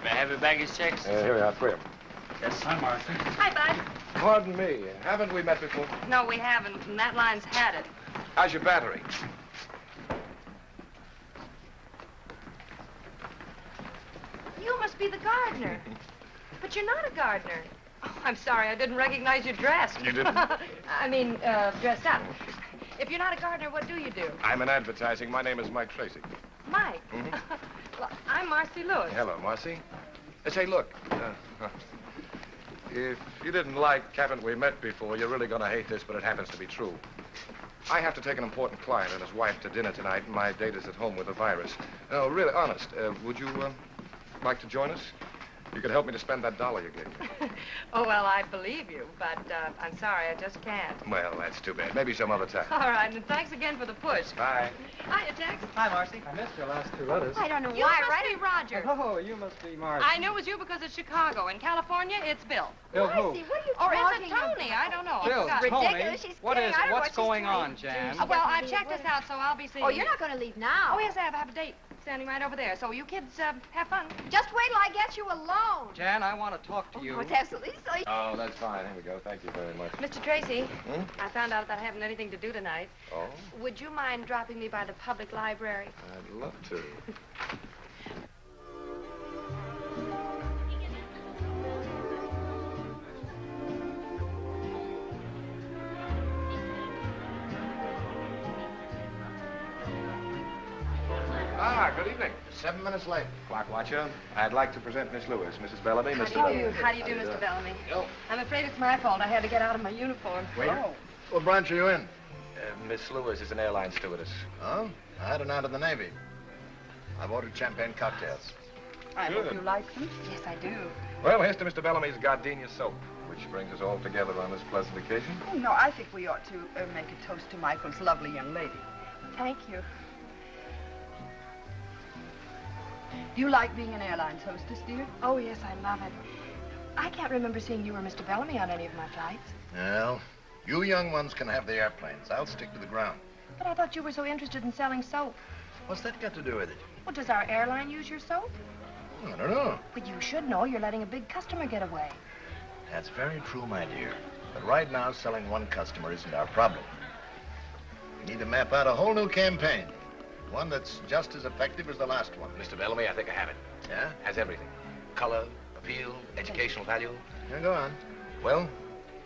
May I have your baggage checks? Here we are, 3 of them. Yes, hi, Marcy. Hi, Bud. Pardon me, haven't we met before? No, we haven't, and that line's had it. How's your battery? You must be the gardener. But you're not a gardener. Oh, I'm sorry, I didn't recognize you dressed. You didn't? I mean, dressed up. If you're not a gardener, what do you do? I'm in advertising. My name is Mike Tracy. Mike. Mhm. Well, I'm Marcy Lewis. Hello, Marcy. Say, look, if you didn't like haven't we met before, you're really going to hate this, but it happens to be true. I have to take an important client and his wife to dinner tonight, and my date is at home with a virus. No, really, honest, would you like to join us? You could help me to spend that $1 you gave me. Oh, well, I believe you, but I'm sorry, I just can't. Well, that's too bad. Maybe some other time. All right, and thanks again for the push. Bye. Hiya, Tex. Hi, Marcy. I missed your last 2 letters. I don't know You why, must right? be Roger. Oh, you must be Marcy. I knew it was you because it's Chicago. In California, it's Bill. Bill who? Marcy, what are you Or is talking it Tony? about? I don't know. Bill, I forgot. Tony. Ridiculous. She's What kidding. is I don't know what's what she's going trying on, to Jan? do. Well, I've checked this out, so I'll be seeing Oh, you. you're not going to leave now. Oh, yes, I have a date standing right over there. So you kids have fun. Just wait till I get you alone. Jan, I want to talk to you. Oh, it's absolutely silly. Oh, that's fine. Here we go. Thank you very much. Mr. Tracy, Hmm? I found out that I haven't anything to do tonight. Oh, Would you mind dropping me by the public library? I'd love to. Good evening. 7 minutes late. Clock watcher. I'd like to present Miss Lewis, Mrs. Bellamy, Mr. How do you do, How Mr. Bellamy? Yo. I'm afraid it's my fault. I had to get out of my uniform. Waiter. What branch are you in? Miss Lewis is an airline stewardess. Oh, I had an out of the Navy. I've ordered champagne cocktails. I Good. hope you like them. Yes, I do. Well, here's to Mr. Bellamy's gardenia soap, which brings us all together on this pleasant occasion. Oh, no, I think we ought to make a toast to Michael's lovely young lady. Thank you. Do you like being an airline's hostess, dear? Oh, yes, I love it. I can't remember seeing you or Mr. Bellamy on any of my flights. Well, you young ones can have the airplanes. I'll stick to the ground. But I thought you were so interested in selling soap. What's that got to do with it? Well, does our airline use your soap? I don't know. But you should know. You're letting a big customer get away. That's very true, my dear. But right now, selling one customer isn't our problem. We need to map out a whole new campaign. One that's just as effective as the last one. Mr. Bellamy, I think I have it. Yeah? Has everything. Color, appeal, educational value. Yeah, go on. Well,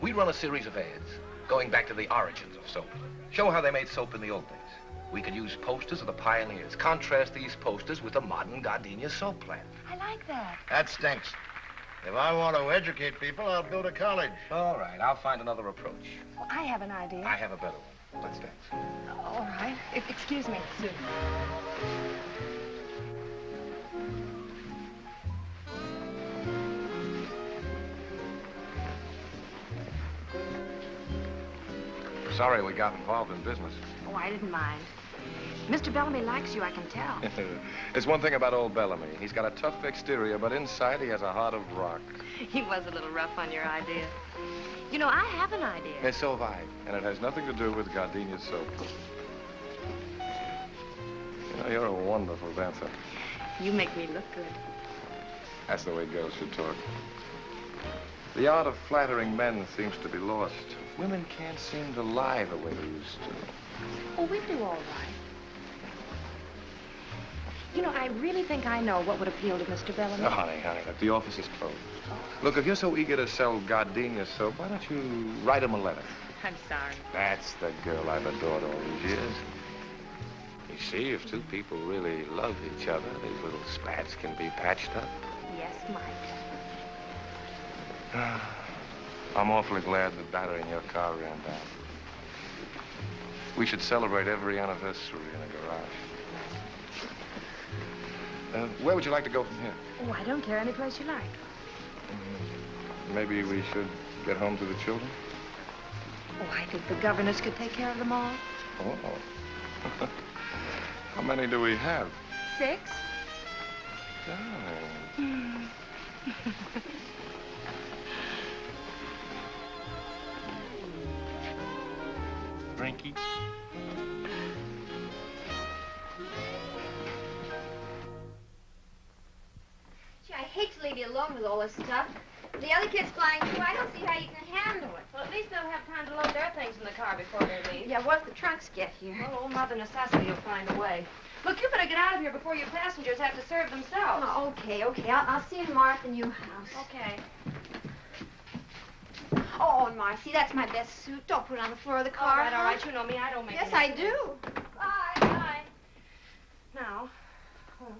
we run a series of ads going back to the origins of soap. Show how they made soap in the old days. We could use posters of the pioneers. Contrast these posters with the modern gardenia soap plant. I like that. That stinks. If I want to educate people, I'll go to college. All right, I'll find another approach. Well, I have an idea. I have a better one. Let's dance. All right. Excuse me. Sorry we got involved in business. Oh, I didn't mind. Mr. Bellamy likes you, I can tell. There's one thing about old Bellamy. He's got a tough exterior, but inside he has a heart of rock. He was a little rough on your idea. You know, I have an idea. And so have I. And it has nothing to do with gardenia soap. You know, you're a wonderful dancer. You make me look good. That's the way girls should talk. The art of flattering men seems to be lost. Women can't seem to lie the way they used to. Oh, we do all right. You know, I really think I know what would appeal to Mr. Bellamy. Oh, honey, look, the office is closed. Look, if you're so eager to sell gardenia soap, why don't you write him a letter? I'm sorry. That's the girl I've adored all these years. You see, if two people really love each other, these little spats can be patched up. Yes, Mike. I'm awfully glad the battery in your car ran down. We should celebrate every anniversary in a garage. Where would you like to go from here? Oh, I don't care. Any place you like. Maybe we should get home to the children? Oh, I think the governess could take care of them all. Oh. How many do we have? 6. Darling. Drinky. Gee, I hate to leave you alone with all this stuff. The other kids flying too, I don't see how you can handle it. Well, at least they'll have time to load their things in the car before they leave. Yeah, once the trunks get here. Well, old Mother Necessity will find a way. Look, you better get out of here before your passengers have to serve themselves. Oh, okay. I'll see you tomorrow at the new house. Okay. Oh, and Marcy, that's my best suit. Don't put it on the floor of the car. All right. You know me. I don't make Yes, any I do. Bye. Bye. Now. Oh.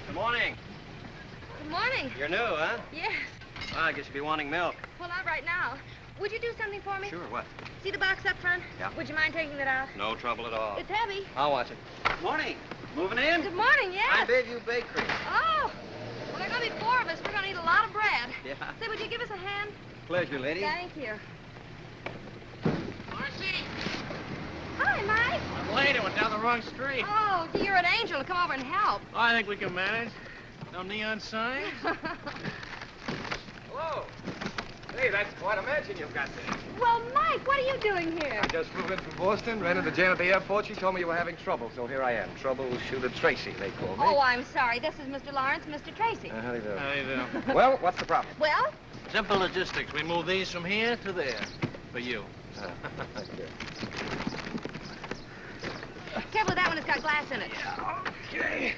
Good morning. Good morning. You're new, huh? Yes. Well, I guess you'll be wanting milk. Well, not right now. Would you do something for me? Sure, what? See the box up front? Yeah. Would you mind taking it out? No trouble at all. It's heavy. I'll watch it. Morning. Moving in? Good morning, yes. I'm Bayview Bakery. Oh. Well, there are going to be 4 of us. We're going to eat a lot of bread. Yeah. Say, would you give us a hand? Pleasure, lady. Thank you. Marcy! Hi, Mike. I'm late. I went down the wrong street. Oh, you're an angel to come over and help. I think we can manage. No neon signs? Hello. Hey, that's quite a mansion you've got there. Well, Mike, what are you doing here? I just flew in from Boston, ran into Jan at the airport. She told me you were having trouble, so here I am. Troubleshooter Tracy, they call me. Oh, I'm sorry. This is Mr. Lawrence, Mr. Tracy. How do you do? How do you do? Well, what's the problem? Well? Simple logistics. We move these from here to there. For you. Careful with that one. It's got glass in it. Okay.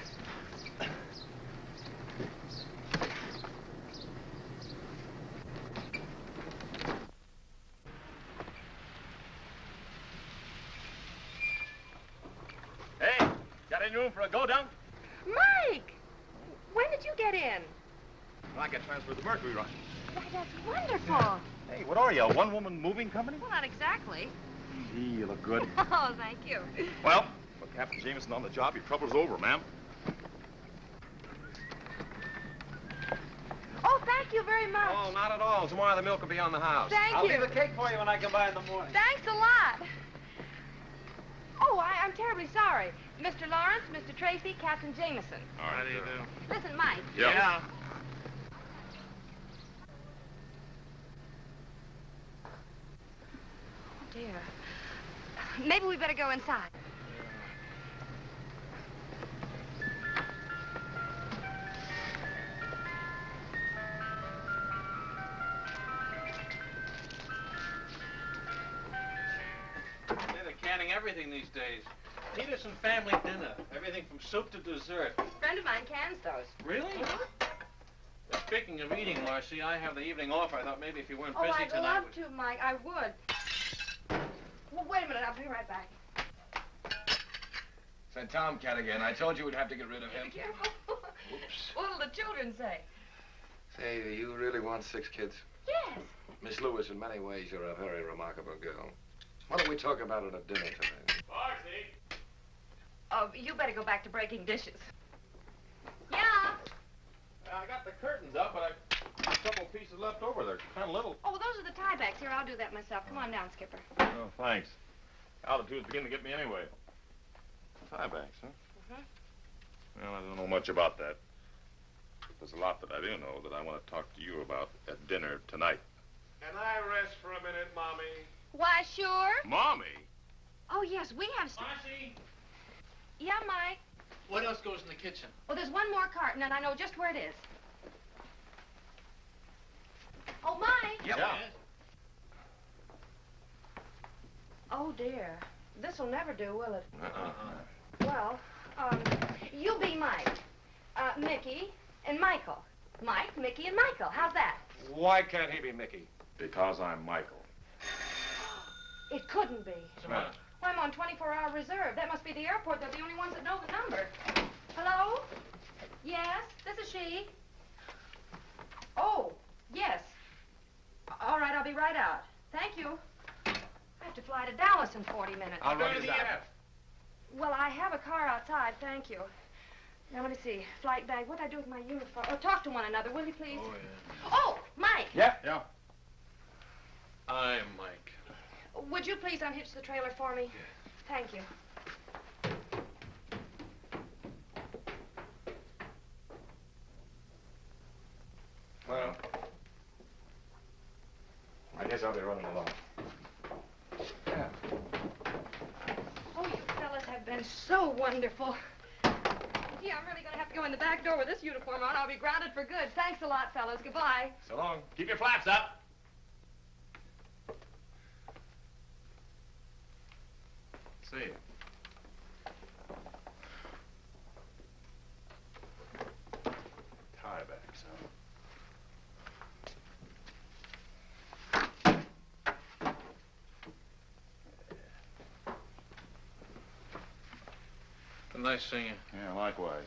Hey, got any room for a go-down? Mike! When did you get in? I got transferred to the Mercury run. Why, that's wonderful. Hey, what are you, a one-woman moving company? Well, not exactly. Gee, you look good. Oh, thank you. Well, with Captain Jamison on the job, your trouble's over, ma'am. Oh, thank you very much. Oh, not at all. Tomorrow the milk will be on the house. Thank I'll you. leave a cake for you when I come by in the morning. Thanks a lot. Oh, I'm terribly sorry. Mr. Lawrence, Mr. Tracy, Captain Jamison. All right, How do you do? Listen, Mike. Yeah. Oh, dear. Maybe we better go inside. They're canning everything these days. Peterson family dinner. Everything from soup to dessert. A friend of mine cans those. Really? There's Speaking of eating, Marcy, I have the evening off. I thought maybe if you weren't busy I'd tonight... love to, Mike. I would. Well, wait a minute. I'll be right back. It's that tomcat again. I told you we'd have to get rid of him. Be careful. Whoops. What'll the children say? Say, do you really want 6 kids? Yes. Miss Lewis, in many ways, you're a very remarkable girl. Why don't we talk about it at dinner tonight? Marcy! Oh, you better go back to breaking dishes. Yeah. I got the curtains up, but I have a couple pieces left over. They're kind of little. Oh, well, those are the tiebacks. Here, I'll do that myself. Come on down, Skipper. Oh, thanks. Altitude's beginning to get me anyway. Tiebacks, huh? Mm-hmm. Well, I don't know much about that. There's a lot that I do know that I want to talk to you about at dinner tonight. Can I rest for a minute, Mommy? Why, sure. Mommy? Oh, yes, we have... Marcy? Yeah, Mike? What else goes in the kitchen? Oh, there's one more carton, and I know just where it is. Oh, Mike! Yep. Yeah. Oh, dear. This'll never do, will it? Uh-uh. Well, you be Mike, Mickey, and Michael. Mike, Mickey, and Michael. How's that? Why can't he be Mickey? Because I'm Michael. It couldn't be. What's the matter? Well, I'm on 24-hour reserve. That must be the airport. They're the only ones that know the number. Hello? Yes, this is she. Oh, yes. All right, I'll be right out. Thank you. I have to fly to Dallas in 40 minutes. I'll run you down. Well, I have a car outside, thank you. Now, let me see. Flight bag. What'd I do with my uniform? Oh, talk to one another, will you, please? Oh, yeah. Oh, Mike. Yeah. I'm Mike. Would you please unhitch the trailer for me? Yeah. Thank you. Well, I guess I'll be running along. Yeah. Oh, you fellas have been so wonderful. Gee, I'm really going to have to go in the back door with this uniform on. I'll be grounded for good. Thanks a lot, fellas. Goodbye. So long. Keep your flaps up. See you. Tiebacks, huh? Nice seeing you. Yeah, likewise.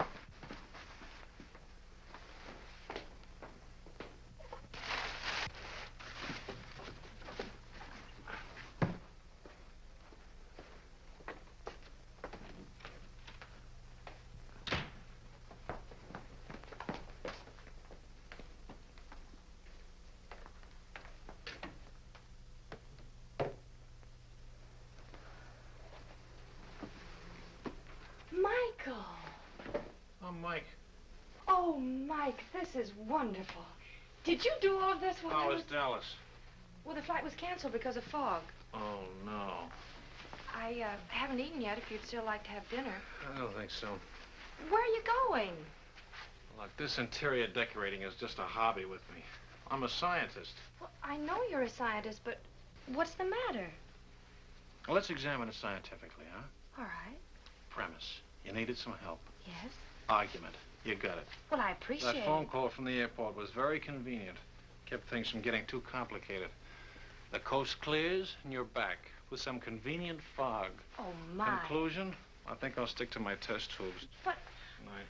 Michael. Oh, Mike. Oh, Mike, this is wonderful. Did you do all of this while How was Dallas? Well, the flight was canceled because of fog. Oh, no. I haven't eaten yet if you'd still like to have dinner. I don't think so. Where are you going? Look, this interior decorating is just a hobby with me. I'm a scientist. Well, I know you're a scientist, but what's the matter? Well, let's examine it scientifically, huh? All right. Premise. You needed some help. Yes? Argument. You got it. Well, I appreciate That phone call from the airport was very convenient. Kept things from getting too complicated. The coast clears and you're back with some convenient fog. Oh, my. Conclusion? I think I'll stick to my test tubes. But... Night.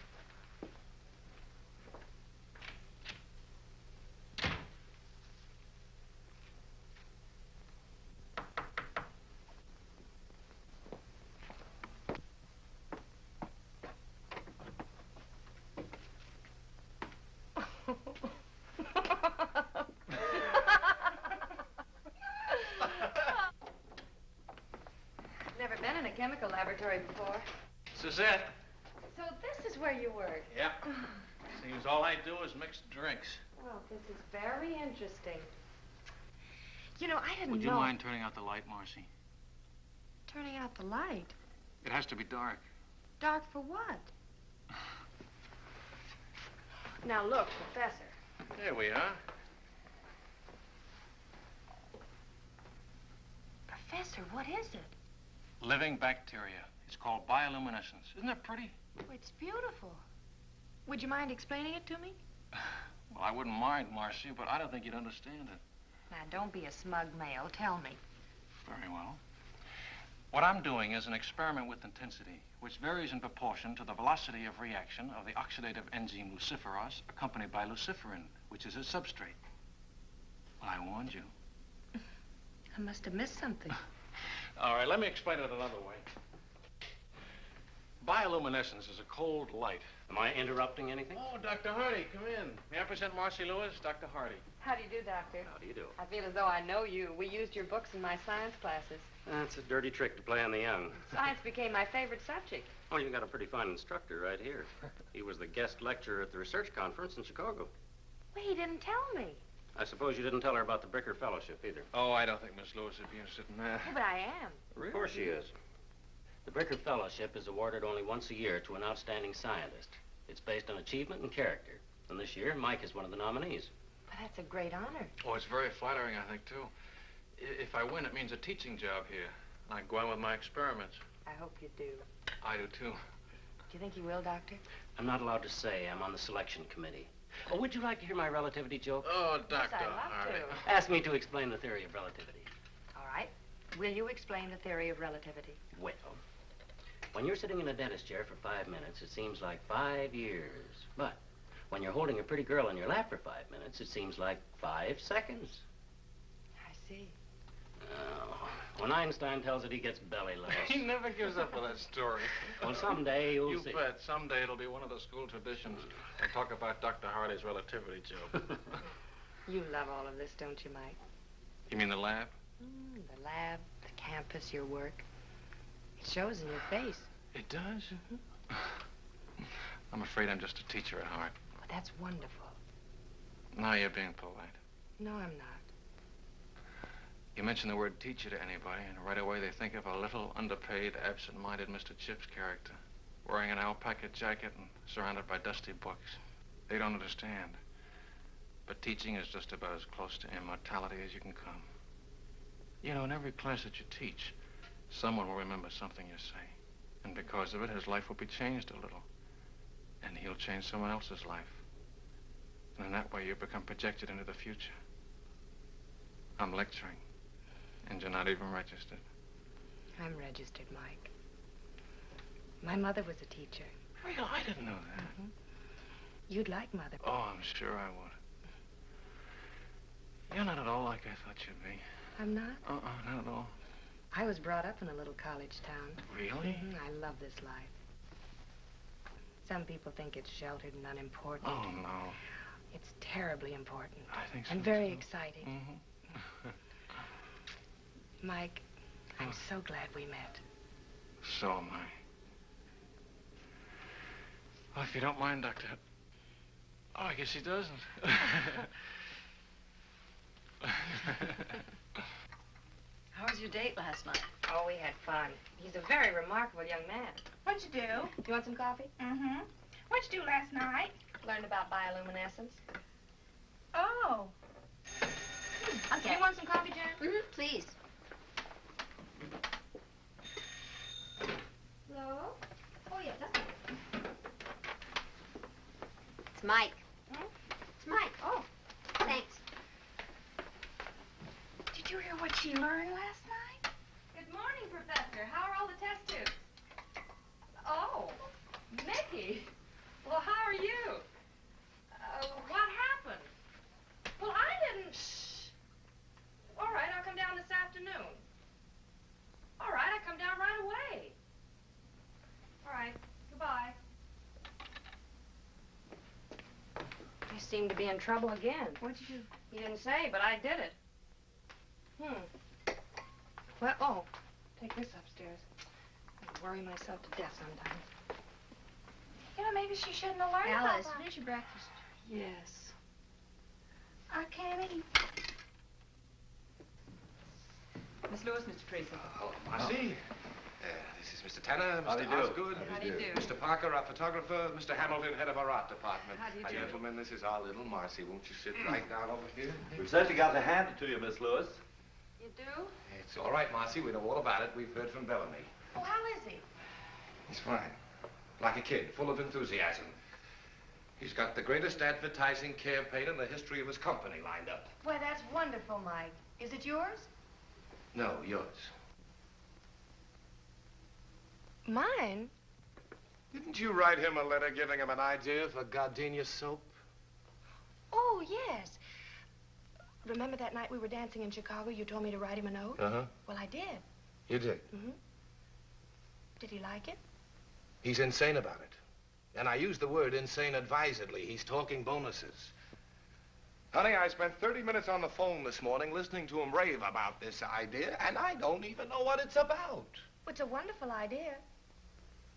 Never been in a chemical laboratory before. This is it. So this is where you work? Yep. Seems all I do is mix drinks. Well, this is very interesting. You know, I didn't know... Would you mind turning out the light, Marcy? Turning out the light? It has to be dark. Dark for what? Now, look, Professor. There we are. Professor, what is it? Living bacteria. It's called bioluminescence. Isn't that pretty? Oh, it's beautiful. Would you mind explaining it to me? Well, I wouldn't mind, Marcy, but I don't think you'd understand it. Now, don't be a smug male. Tell me. Very well. What I'm doing is an experiment with intensity, which varies in proportion to the velocity of reaction of the oxidative enzyme luciferase, accompanied by luciferin, which is its substrate. Well, I warned you. I must have missed something. All right, let me explain it another way. Bioluminescence is a cold light. Am I interrupting anything? Oh, Dr. Hardy, come in. May I present Marcy Lewis, Dr. Hardy. How do you do, Doctor? How do you do? I feel as though I know you. We used your books in my science classes. That's a dirty trick to play on the young. Science became my favorite subject. Oh, you got a pretty fine instructor right here. He was the guest lecturer at the research conference in Chicago. Well, he didn't tell me. I suppose you didn't tell her about the Bricker Fellowship either. Oh, I don't think Miss Lewis would be interested in that. Oh, but I am. Really? Of course she is. The Bricker Fellowship is awarded only once a year to an outstanding scientist. It's based on achievement and character. And this year, Mike is one of the nominees. Well, that's a great honor. Oh, it's very flattering, I think, too. If I win, it means a teaching job here. I go on with my experiments. I hope you do. I do, too. Do you think you will, Doctor? I'm not allowed to say. I'm on the selection committee. Oh, would you like to hear my relativity joke? Oh, Doctor. Yes, I'd love to. Ask me to explain the theory of relativity. All right. Will you explain the theory of relativity? Well, when you're sitting in a dentist chair for 5 minutes, it seems like 5 years. But when you're holding a pretty girl in your lap for 5 minutes, it seems like 5 seconds. I see. Oh, when Einstein tells it, he gets belly laughs. He never gives up on that story. Well, someday you'll see. You bet. Someday it'll be one of the school traditions. I'll talk about Dr. Hardy's relativity joke. You love all of this, don't you, Mike? You mean the lab? The lab, the campus, your work. It shows in your face. It does? I'm afraid I'm just a teacher at heart. Well, that's wonderful. Now you're being polite. No, I'm not. You mention the word teacher to anybody, and right away they think of a little, underpaid, absent-minded Mr. Chips character, wearing an alpaca jacket and surrounded by dusty books. They don't understand. But teaching is just about as close to immortality as you can come. You know, in every class that you teach, someone will remember something you say. And because of it, his life will be changed a little. And he'll change someone else's life. And in that way, you become projected into the future. I'm lecturing. And you're not even registered. I'm registered, Mike. My mother was a teacher. Really? I didn't know that. You'd like Mother. Oh, I'm sure I would. You're not at all like I thought you'd be. I'm not? Not at all. I was brought up in a little college town. Really? I love this life. Some people think it's sheltered and unimportant. Oh, no. It's terribly important. I think so. And very too. exciting. Mike, I'm so glad we met. So am I. Well, if you don't mind, Doctor. Oh, I guess he doesn't. How was your date last night? Oh, we had fun. He's a very remarkable young man. What'd you do? You want some coffee? Mm-hmm. What'd you do last night? Learned about bioluminescence. Oh. Okay. You want some coffee, Jen? Mm-hmm, please. Hello? Oh, yeah, that's it. It's Mike. Hmm? It's Mike. Oh. Thanks. Did you hear what she learned last night? Good morning, Professor. How are all the test tubes? Oh, Mickey. Well, how are you? What happened? Well, I didn't... Shh. All right, I'll come down this afternoon. All right, I'll come down right away. All right, goodbye. You seem to be in trouble again. What'd you do? You didn't say, but I did it. Well, oh, take this upstairs. I worry myself to death sometimes. You know, maybe she shouldn't have learned Alice, about that. finish your breakfast. Yes. I can't eat. Miss Lewis, Mr. Tracy. Oh, Marcy. This is Mr. Tanner, How do Mr. you do? Osgood. How do you do? Mr. Parker, our photographer. Mr. Hamilton, head of our art department. How do you do? Gentlemen, this is our little Marcy. Won't you sit right down over here? We've certainly got to hand it to you, Miss Lewis. You do? It's all right, Marcy. We know all about it. We've heard from Bellamy. Oh, how is he? He's fine. Like a kid, full of enthusiasm. He's got the greatest advertising campaign in the history of his company lined up. Why, that's wonderful, Mike. Is it yours? No, yours. Mine? Didn't you write him a letter giving him an idea for gardenia soap? Oh, yes. Remember that night we were dancing in Chicago, you told me to write him a note? Uh-huh. Well, I did. You did? Mm-hmm. Did he like it? He's insane about it. And I use the word insane advisedly. He's talking bonuses. Honey, I spent 30 minutes on the phone this morning listening to him rave about this idea, and I don't even know what it's about. It's a wonderful idea.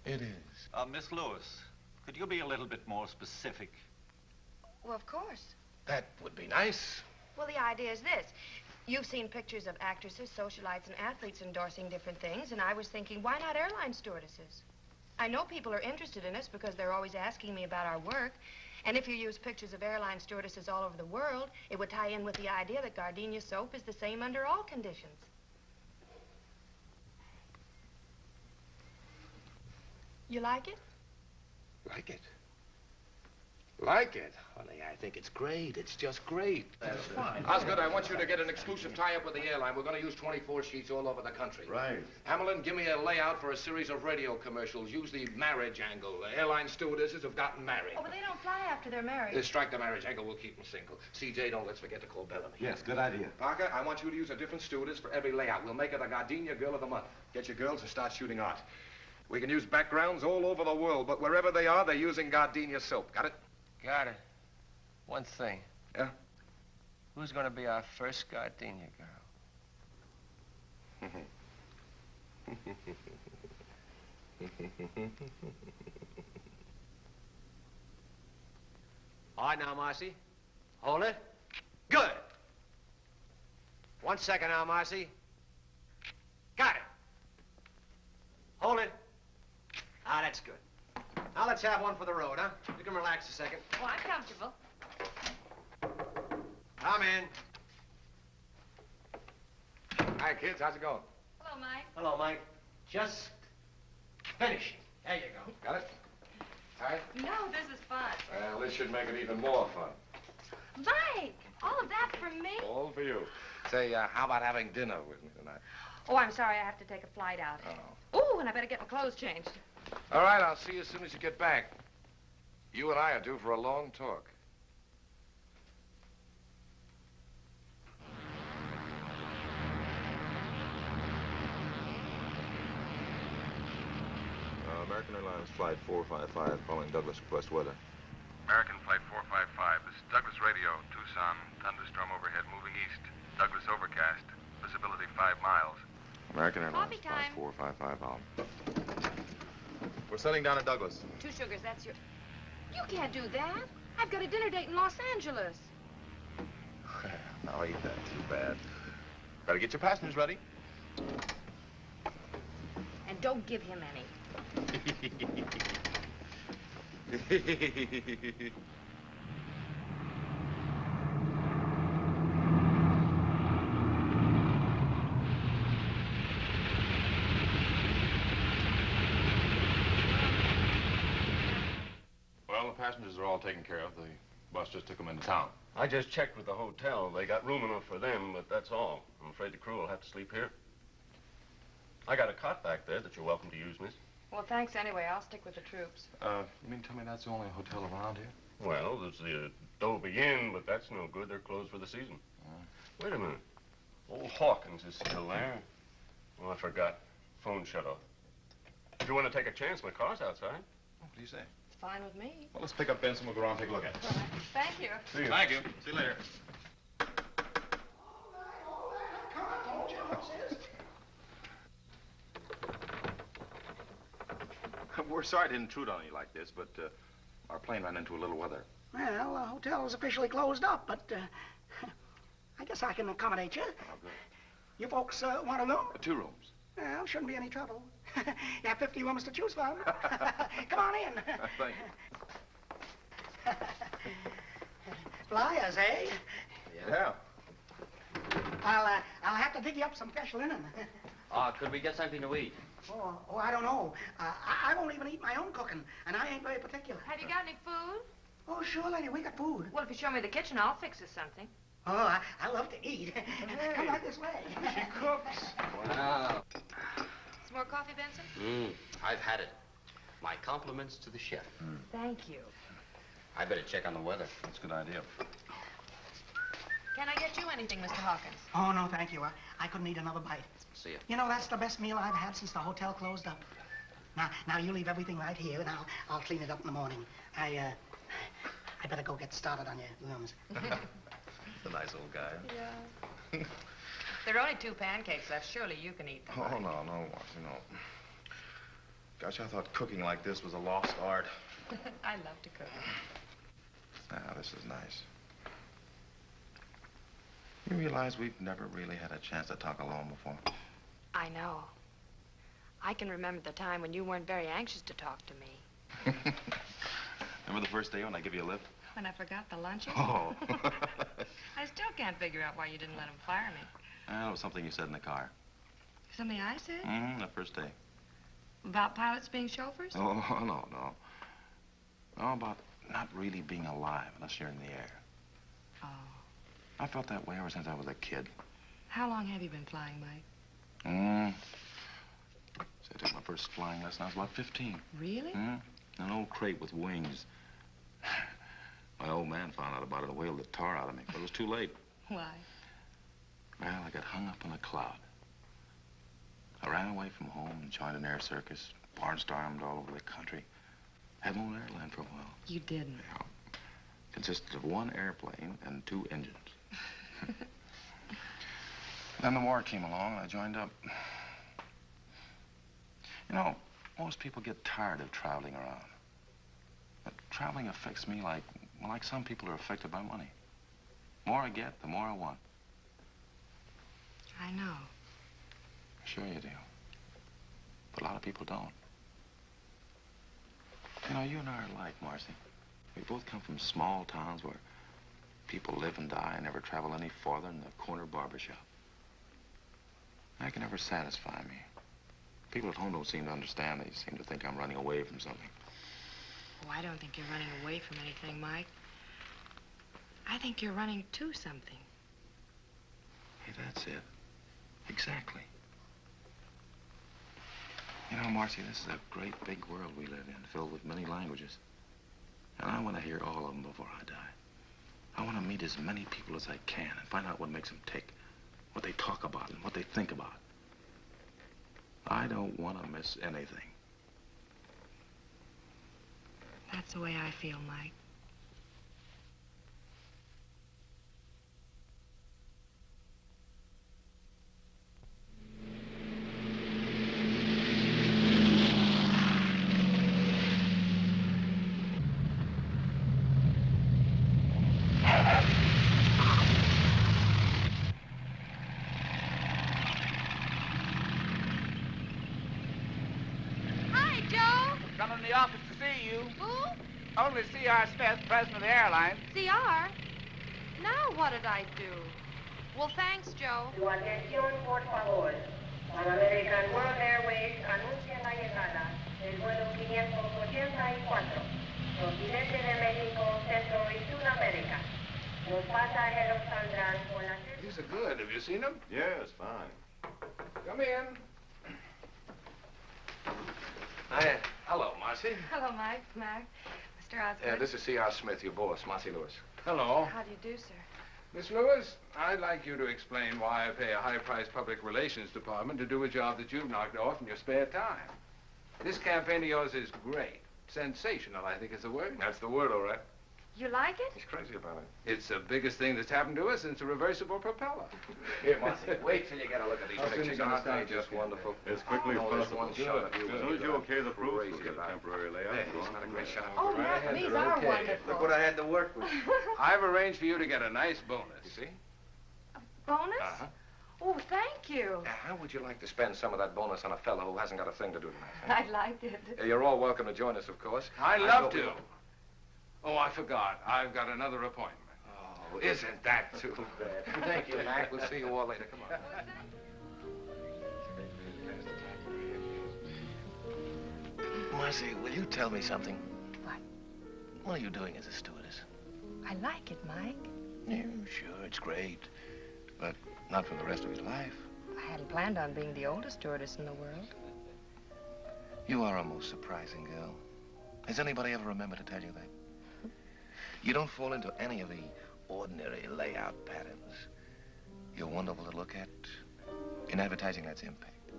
It is. Miss Lewis, could you be a little bit more specific? Well, of course. That would be nice. Well, the idea is this. You've seen pictures of actresses, socialites, and athletes endorsing different things, and I was thinking, why not airline stewardesses? I know people are interested in us because they're always asking me about our work, and if you use pictures of airline stewardesses all over the world, it would tie in with the idea that gardenia soap is the same under all conditions. You like it? Like it? Like it? Honey, I think it's great. It's just great. That's fine. Osgood, I want you to get an exclusive tie-up with the airline. We're going to use 24 sheets all over the country. Right. Hamilton, give me a layout for a series of radio commercials. Use the marriage angle. The airline stewardesses have gotten married. Oh, but they don't fly after they're married. Strike the marriage angle. We'll keep them single. CJ, don't let's forget to call Bellamy. Yes, good idea. Parker, I want you to use a different stewardess for every layout. We'll make her the Gardenia Girl of the Month. Get your girls and start shooting art. We can use backgrounds all over the world, but wherever they are, they're using Gardenia soap. Got it? Got it. One thing. Yeah? Who's going to be our first gardenia girl? All right, now, Marcy. Hold it. Good. 1 second now, Marcy. Got it. Hold it. Ah, that's good. Now let's have one for the road, huh? You can relax a second. Oh, I'm comfortable. Come in. Hi, kids. How's it going? Hello, Mike. Hello, Mike. Just finishing. There you go. Got it? All right? No, this is fun. Well, this should make it even more fun. Mike, all of that for me? All for you. Say, how about having dinner with me tonight? Oh, I'm sorry. I have to take a flight out. Oh, and I better get my clothes changed. All right, I'll see you as soon as you get back. You and I are due for a long talk. American Airlines Flight 455 calling Douglas, request weather. American Flight 455, this is Douglas Radio, Tucson, thunderstorm overhead, moving east. Douglas overcast, visibility 5 miles. American Airlines Flight 455 on. We're setting down at Douglas. 2 sugars, that's your... You can't do that. I've got a dinner date in Los Angeles. Now, ain't that too bad. Better get your passengers ready. And don't give him any. Well, the passengers are all taken care of. The bus just took them into town. I just checked with the hotel. They got room enough for them, but that's all. I'm afraid the crew will have to sleep here. I got a cot back there that you're welcome to use, miss. Well, thanks anyway. I'll stick with the troops. You mean tell me that's the only hotel around here? Well, there's the Adobe Inn, but that's no good. They're closed for the season. Wait a minute. Old Hawkins is still there. Oh, I forgot. Phone shut off. If you want to take a chance, my car's outside. What do you say? It's fine with me. Well, let's pick up Benson. We'll go around and take a look at it. Thank you. See you. Thank you. See you later. We're sorry to intrude on you like this, but our plane ran into a little weather. Well, the hotel is officially closed up, but I guess I can accommodate you. Oh, good. You folks want a room? 2 rooms. Well, shouldn't be any trouble. You have 50 rooms to choose from. Come on in. Thank you. Flyers, eh? Yeah. I'll have to dig you up some fresh linen. Could we get something to eat? Oh, I don't know. I won't even eat my own cooking, and I ain't very particular. Have you got any food? Oh, sure, lady. We got food. Well, if you show me the kitchen, I'll fix us something. Oh, I love to eat. Come right this way. She cooks. Wow. Some more coffee, Benson? I've had it. My compliments to the chef. Thank you. I better check on the weather. That's a good idea. Can I get you anything, Mr. Hawkins? Oh, no, thank you. I couldn't eat another bite. See ya. You know, that's the best meal I've had since the hotel closed up. Now you leave everything right here, and I'll clean it up in the morning. I better go get started on your rooms. He's a nice old guy. Yeah. There are only 2 pancakes left. Surely you can eat them. Oh, no, Marcy, no. Gosh, I thought cooking like this was a lost art. I love to cook. Now, this is nice. You realize we've never really had a chance to talk alone before? I know. I can remember the time when you weren't very anxious to talk to me. Remember the first day when I gave you a lift? When I forgot the lunches? Oh. I still can't figure out why you didn't let him fire me. It was something you said in the car. Something I said? The first day. About pilots being chauffeurs? Oh, no. No, about not really being alive unless you're in the air. Oh. I felt that way ever since I was a kid. How long have you been flying, Mike? So I took my first flying lesson. I was about 15. Really? An old crate with wings. My old man found out about it and whaled the tar out of me, but it was too late. Why? Well, I got hung up in a cloud. I ran away from home and joined an air circus, barnstormed all over the country. Had my own airline for a while. You didn't? Yeah. Consisted of 1 airplane and 2 engines. Then the war came along and I joined up. You know, most people get tired of traveling around. But traveling affects me like some people are affected by money. The more I get, the more I want. I know. Sure you do. But a lot of people don't. You know, you and I are alike, Marcy. We both come from small towns where people live and die and never travel any farther than the corner barbershop. That can never satisfy me. People at home don't seem to understand. They seem to think I'm running away from something. Oh, I don't think you're running away from anything, Mike. I think you're running to something. Hey, that's it. Exactly. You know, Marcy, this is a great big world we live in, filled with many languages. And I want to hear all of them before I die. I want to meet as many people as I can and find out what makes them tick, what they talk about and what they think about. I don't want to miss anything. That's the way I feel, Mike. Office to see you. Who? Only C.R. Smith, president of the airline. C.R.? Now what did I do? Well, thanks, Joe. Su atención, por favor. Pan American World Airways anuncia la llegada del vuelo 584, procedente de México, Centro y Sudamérica. Los pasajeros saldrán con la... These are good. Have you seen them? Yes, fine. Come in. Hi. Hello, Marcy. Hello, Mike. Mac. Mr. Osgood. Yeah, this is C.R. Smith, your boss, Marcy Lewis. Hello. How do you do, sir? Miss Lewis, I'd like you to explain why I pay a high-priced public relations department to do a job that you've knocked off in your spare time. This campaign of yours is great. Sensational, I think is the word. That's the word, all right. You like it? He's crazy about it. It's the biggest thing that's happened to us since a reversible propeller. Here, Marcy, wait till you get a look at these pictures. Aren't Aren't they just wonderful? As quickly as possible. One shot of you. As soon as you okay the proof, we'll Crazy get a about it. temporary layout. There, he's got a great shot. Oh, Mac, these are wonderful. Look what I had to work with. I've arranged for you to get a nice bonus. You see? Bonus? Uh-huh. Oh, thank you. How would you like to spend some of that bonus on a fellow who hasn't got a thing to do tonight? I'd like it. You're all welcome to join us, of course. I'd love to. Oh, I forgot. I've got another appointment. Oh, isn't that too bad? Thank you, Mac. We'll see you all later. Come on. Marcy, will you tell me something? What? What are you doing as a stewardess? I like it, Mike. Yeah, sure, it's great. But not for the rest of his life. I hadn't planned on being the oldest stewardess in the world. You are a most surprising girl. Has anybody ever remembered to tell you that? You don't fall into any of the ordinary layout patterns. You're wonderful to look at. In advertising, that's impact.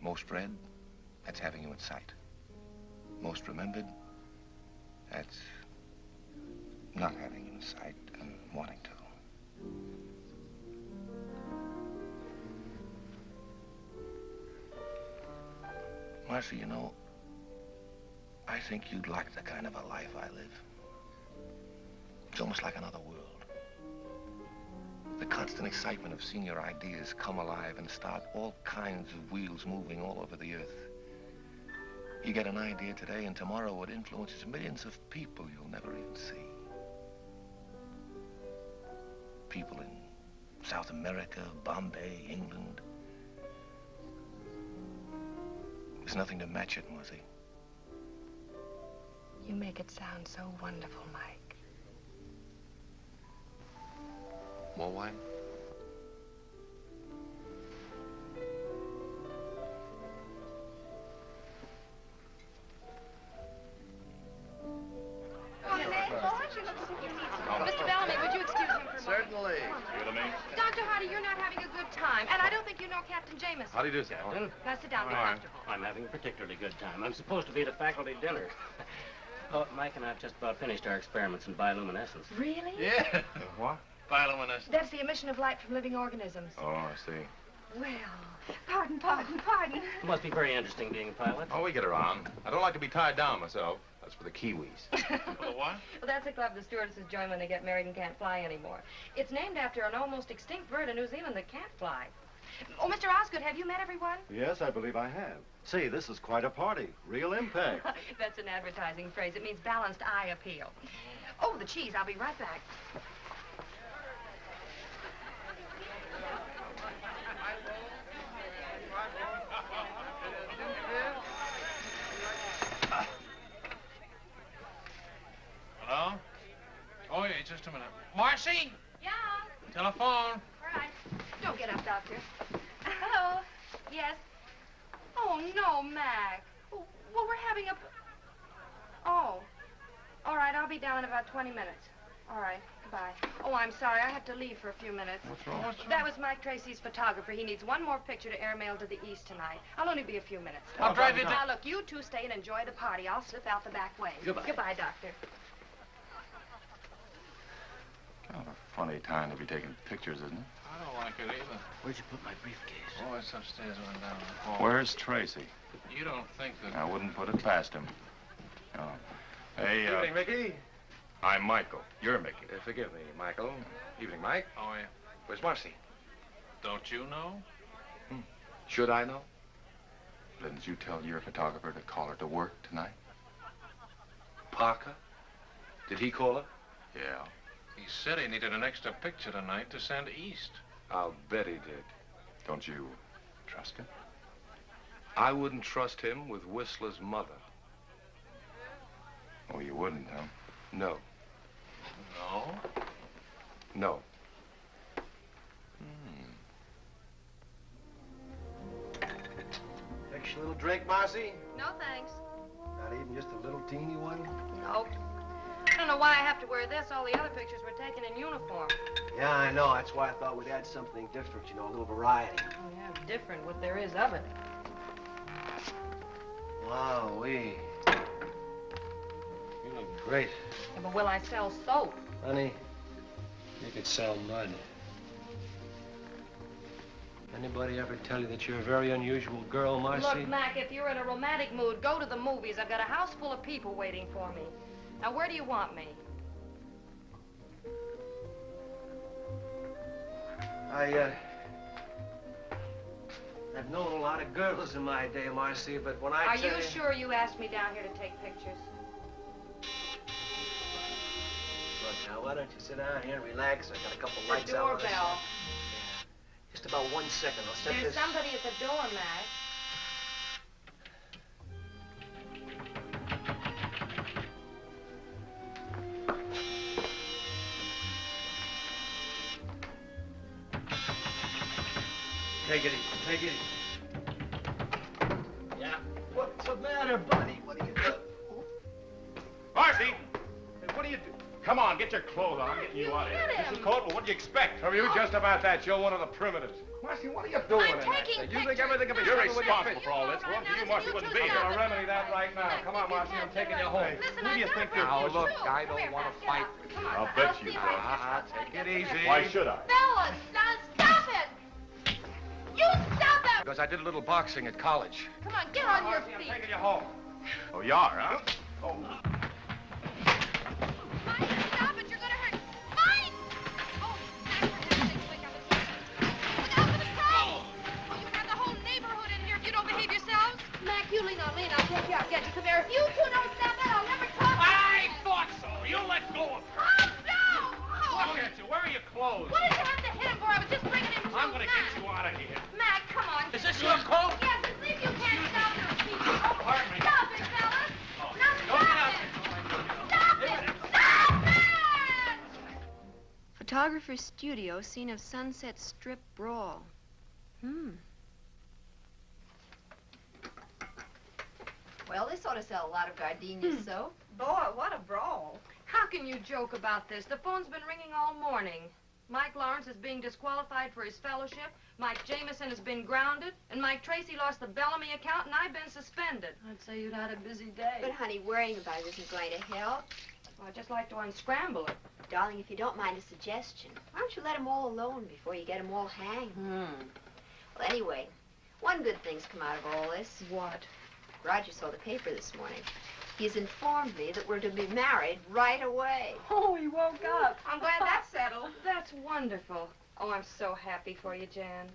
Most read, that's having you in sight. Most remembered, that's not having you in sight and wanting to. Marcy, you know, I think you'd like the kind of a life I live. It's almost like another world. The constant excitement of seeing your ideas come alive and start all kinds of wheels moving all over the earth. You get an idea today, and tomorrow it influences millions of people you'll never even see. People in South America, Bombay, England. There's nothing to match it, Marcy. You make it sound so wonderful, Mike. More wine? Mr. Bellamy, would you excuse him for a moment? Certainly. Dr. Hardy, you're not having a good time, and I don't think you know Captain Jamison. How do you do, sir? Now sit down, be All right. comfortable. I'm having a particularly good time. I'm supposed to be at a faculty dinner. Oh, Mike and I have just about finished our experiments in bioluminescence. Really? Yeah. What? Bioluminescence. That's the emission of light from living organisms. Oh, I see. Well, pardon. It must be very interesting being a pilot. Oh, we get around. I don't like to be tied down myself. That's for the Kiwis. For the what? Well, that's a club the stewardesses join when they get married and can't fly anymore. It's named after an almost extinct bird in New Zealand that can't fly. Oh, Mr. Osgood, have you met everyone? Yes, I believe I have. See, this is quite a party. Real impact. That's an advertising phrase. It means balanced eye appeal. Oh, the cheese. I'll be right back. Hello? Oh, yeah, just a minute. Marcy? Yeah? Telephone. All right. Don't get up, Doctor. Hello? Yes? Oh, no, Mac. Well, we're having a... Oh. All right, I'll be down in about 20 minutes. All right, goodbye. Oh, I'm sorry. I have to leave for a few minutes. What's wrong? That was Mike Tracy's photographer. He needs one more picture to airmail to the east tonight. I'll only be a few minutes. I'll drive you Now, look, you two stay and enjoy the party. I'll slip out the back way. Goodbye. Goodbye, Doctor. Kind of a funny time to be taking pictures, isn't it? I don't like it either. Where'd you put my briefcase? Oh, it's upstairs and down the hall. Where's Tracy? You don't think that... I wouldn't put it past him. Oh. Hey, Evening, Mickey. I'm Michael. You're Mickey. Forgive me, Michael. Evening, Mike. Oh, yeah. Where's Marcy? Don't you know? Should I know? Didn't you tell your photographer to call her to work tonight? Parker? Did he call her? Yeah. He said he needed an extra picture tonight to send east. I'll bet he did. Don't you trust him? I wouldn't trust him with Whistler's mother. Oh, you wouldn't, huh? No. No? No. Extra little drink, Marcy? No, thanks. Not even just a little teeny one? Nope. I don't know why I have to wear this. All the other pictures were taken in uniform. Yeah, I know. That's why I thought we'd add something different, you know, a little variety. Oh, yeah, different what there is of it. Wowee. You look great. Yeah, but will I sell soap? Honey, you could sell mud. Anybody ever tell you that you're a very unusual girl, Marcy? Look, Mac, if you're in a romantic mood, go to the movies. I've got a house full of people waiting for me. Now, where do you want me? I've known a lot of girls in my day, Marcy, but when I Are tell you sure you asked me down here to take pictures? Look, now, why don't you sit down here and relax? I got a couple The lights out on this. doorbell. Just about 1 second. I'll set There's this... somebody at the door, Mac. Take it easy. Take it easy. Yeah. What's the matter, buddy? What are you doing? Marcy! Hey, what are you doing? Come on, get your clothes on. I'm getting you out of here. This is cold, but what do you expect? Are you just about that? You're one of the primitives. Marcy, what are you doing? I'm taking You think everything can be You're settled with your responsible for all this. Well, you, Marcy, wouldn't be I'm here. going to remedy that right now. Come on, Marcy, I'm taking you home. Who do you think you're... Now, look, I don't want to fight. I'll bet you do. Take it easy. Why should I? Fellas, now stop it! You stop it! Because I did a little boxing at college. Come on, get on your Marcy, I'm feet. taking you home. Oh, you are, huh? Oh. Mike, stop it, you're gonna hurt. Mike! Oh, Max, for heaven's sake, wake up and look out for the crow! Oh, you have the whole neighborhood in here if you don't behave yourselves. Mac, you lean on me and I'll take you out. Get you, come here. If you two don't stop it, I'll never talk to you. I thought so. You let go of her. Oh, no! Oh. Look at you. Where are your clothes? What did you have to hit him for? I was just bringing him to I'm going to get you out of here. Mac, come on. Is this your coat? Yes, as if you can't stop your feet. Oh, Pardon me. stop it, fellas. Now Don't stop it. Stop it. Stop it! Photographer's studio, scene of Sunset Strip brawl. Well, this ought to sell a lot of gardenias, so. Boy, what a brawl. How can you joke about this? The phone's been ringing all morning. Mike Lawrence is being disqualified for his fellowship. Mike Jamison has been grounded. And Mike Tracy lost the Bellamy account, and I've been suspended. I'd say you'd had a busy day. But, honey, worrying about it isn't going to help. Well, I'd just like to unscramble it. Darling, if you don't mind a suggestion, why don't you let them all alone before you get them all hanged? Well, anyway, one good thing's come out of all this. What? Roger saw the paper this morning. He's informed me that we're to be married right away. Oh, he woke up. I'm glad that's settled. That's wonderful. Oh, I'm so happy for you, Jan.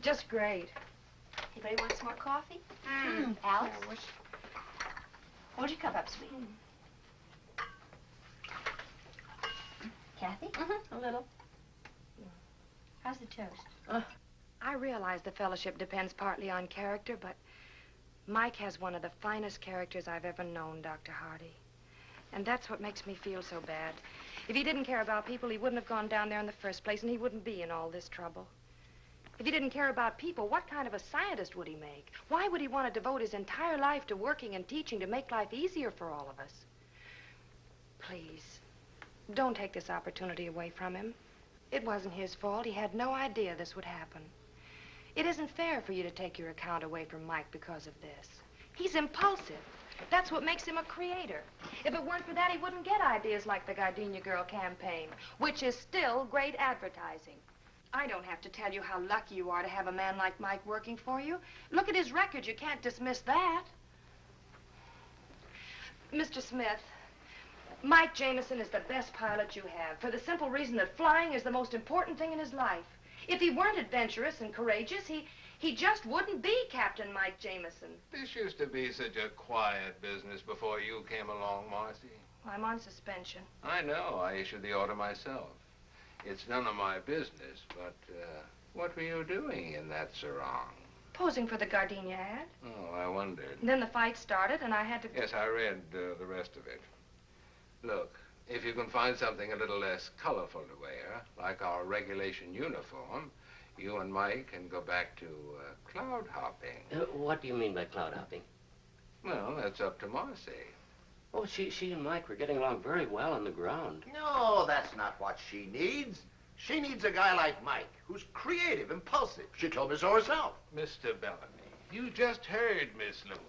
Just great. Anybody want some more coffee? Alice? Hold your cup up, sweet. Kathy? A little. How's the toast? I realize the fellowship depends partly on character, but Mike has one of the finest characters I've ever known, Dr. Hardy. And that's what makes me feel so bad. If he didn't care about people, he wouldn't have gone down there in the first place, and he wouldn't be in all this trouble. If he didn't care about people, what kind of a scientist would he make? Why would he want to devote his entire life to working and teaching to make life easier for all of us? Please, don't take this opportunity away from him. It wasn't his fault. He had no idea this would happen. It isn't fair for you to take your account away from Mike because of this. He's impulsive. That's what makes him a creator. If it weren't for that, he wouldn't get ideas like the Gardenia Girl campaign, which is still great advertising. I don't have to tell you how lucky you are to have a man like Mike working for you. Look at his record. You can't dismiss that. Mr. Smith, Mike Jamison is the best pilot you have, for the simple reason that flying is the most important thing in his life. If he weren't adventurous and courageous, he just wouldn't be Captain Mike Jamison. This used to be such a quiet business before you came along, Marcy. I'm on suspension. I know. I issued the order myself. It's none of my business, but what were you doing in that sarong? Posing for the Gardenia ad. Oh, I wondered. Then the fight started, and I had to... Yes, I read the rest of it. Look, if you can find something a little less colorful to wear, like our regulation uniform, you and Mike can go back to cloud hopping. What do you mean by cloud hopping? Well, that's up to Marcy. Oh, she and Mike were getting along very well on the ground. No, that's not what she needs. She needs a guy like Mike, who's creative, impulsive. She told me so herself. Mr. Bellamy, you just heard Miss Lewis.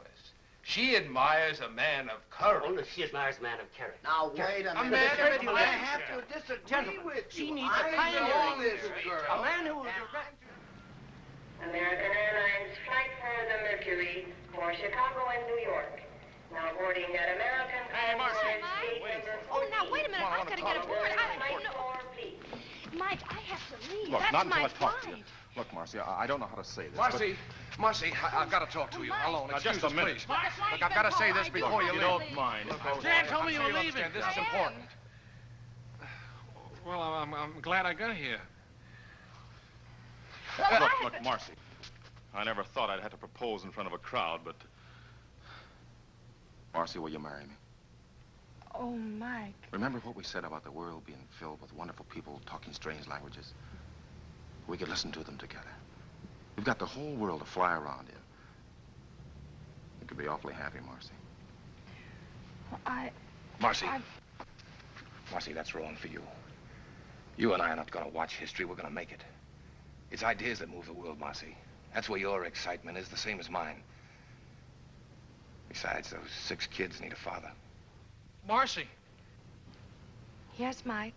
She admires a man of courage. Oh, no, she admires a man of character. Now, wait a minute. man of I adventure. have to disagree Gentlemen, with you. she needs I a pioneering know this spirit. girl. A man who will direct... American Airlines flight for the Mercury for Chicago and New York. Now boarding at American Airlines. Oh, now, wait a minute. I've got to get aboard. Mike, I have to leave. Look, That's not my until I talk to flight. you. Look, Marcy, I don't know how to say this, Marcy, Marcy, I've got to talk to you. Alone. Now, just Excuse a us, minute. please. Look, I've got to say this before you leave. don't mind. Jan told me you were leaving. This is important. Well, I'm glad I got here. Look, Marcy, I never thought I'd have to propose in front of a crowd, but... Marcy, will you marry me? Oh, Mike. Remember what we said about the world being filled with wonderful people talking strange languages? We could listen to them together. got the whole world to fly around in. You could be awfully happy, Marcy. Well, Marcy. Marcy, that's wrong for you. You and I are not going to watch history. We're going to make it. It's ideas that move the world, Marcy. That's where your excitement is, the same as mine. Besides, those 6 kids need a father. Marcy. Yes, Mike?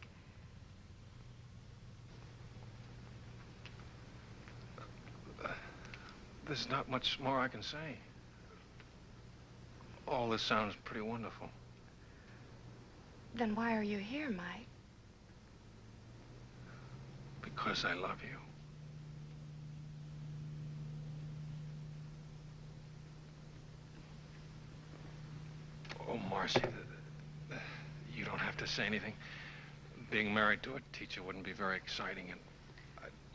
There's not much more I can say. All this sounds pretty wonderful. Then why are you here, Mike? Because I love you. Oh, Marcy, you don't have to say anything. Being married to a teacher wouldn't be very exciting, and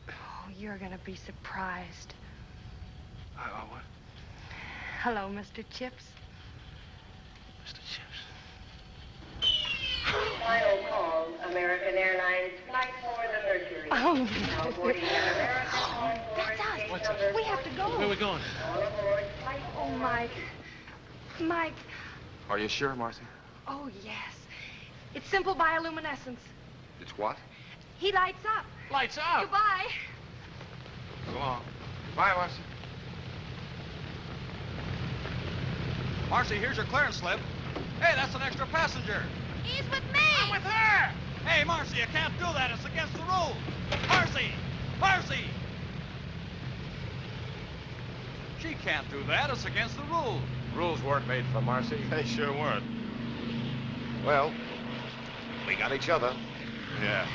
Oh, you're gonna be surprised. what? Hello, Mr. Chips. Mr. Chips. Final call, American Airlines flight for the Mercury. Oh, Now boarding an American on board gate What's up? number We have to go. Where are we going? All aboard flight Oh, Mike. Mike. Are you sure, Marcy? Oh, yes. It's simple bioluminescence. It's what? He lights up. Lights up. Goodbye. Go on. Bye, Marcy. Marcy, here's your clearance slip. Hey, that's an extra passenger. He's with me. I'm with her. Hey, Marcy, you can't do that. It's against the rules. Marcy! Marcy! She can't do that. It's against the rules. Rules weren't made for Marcy. They sure weren't. Well, we got each other. Yeah.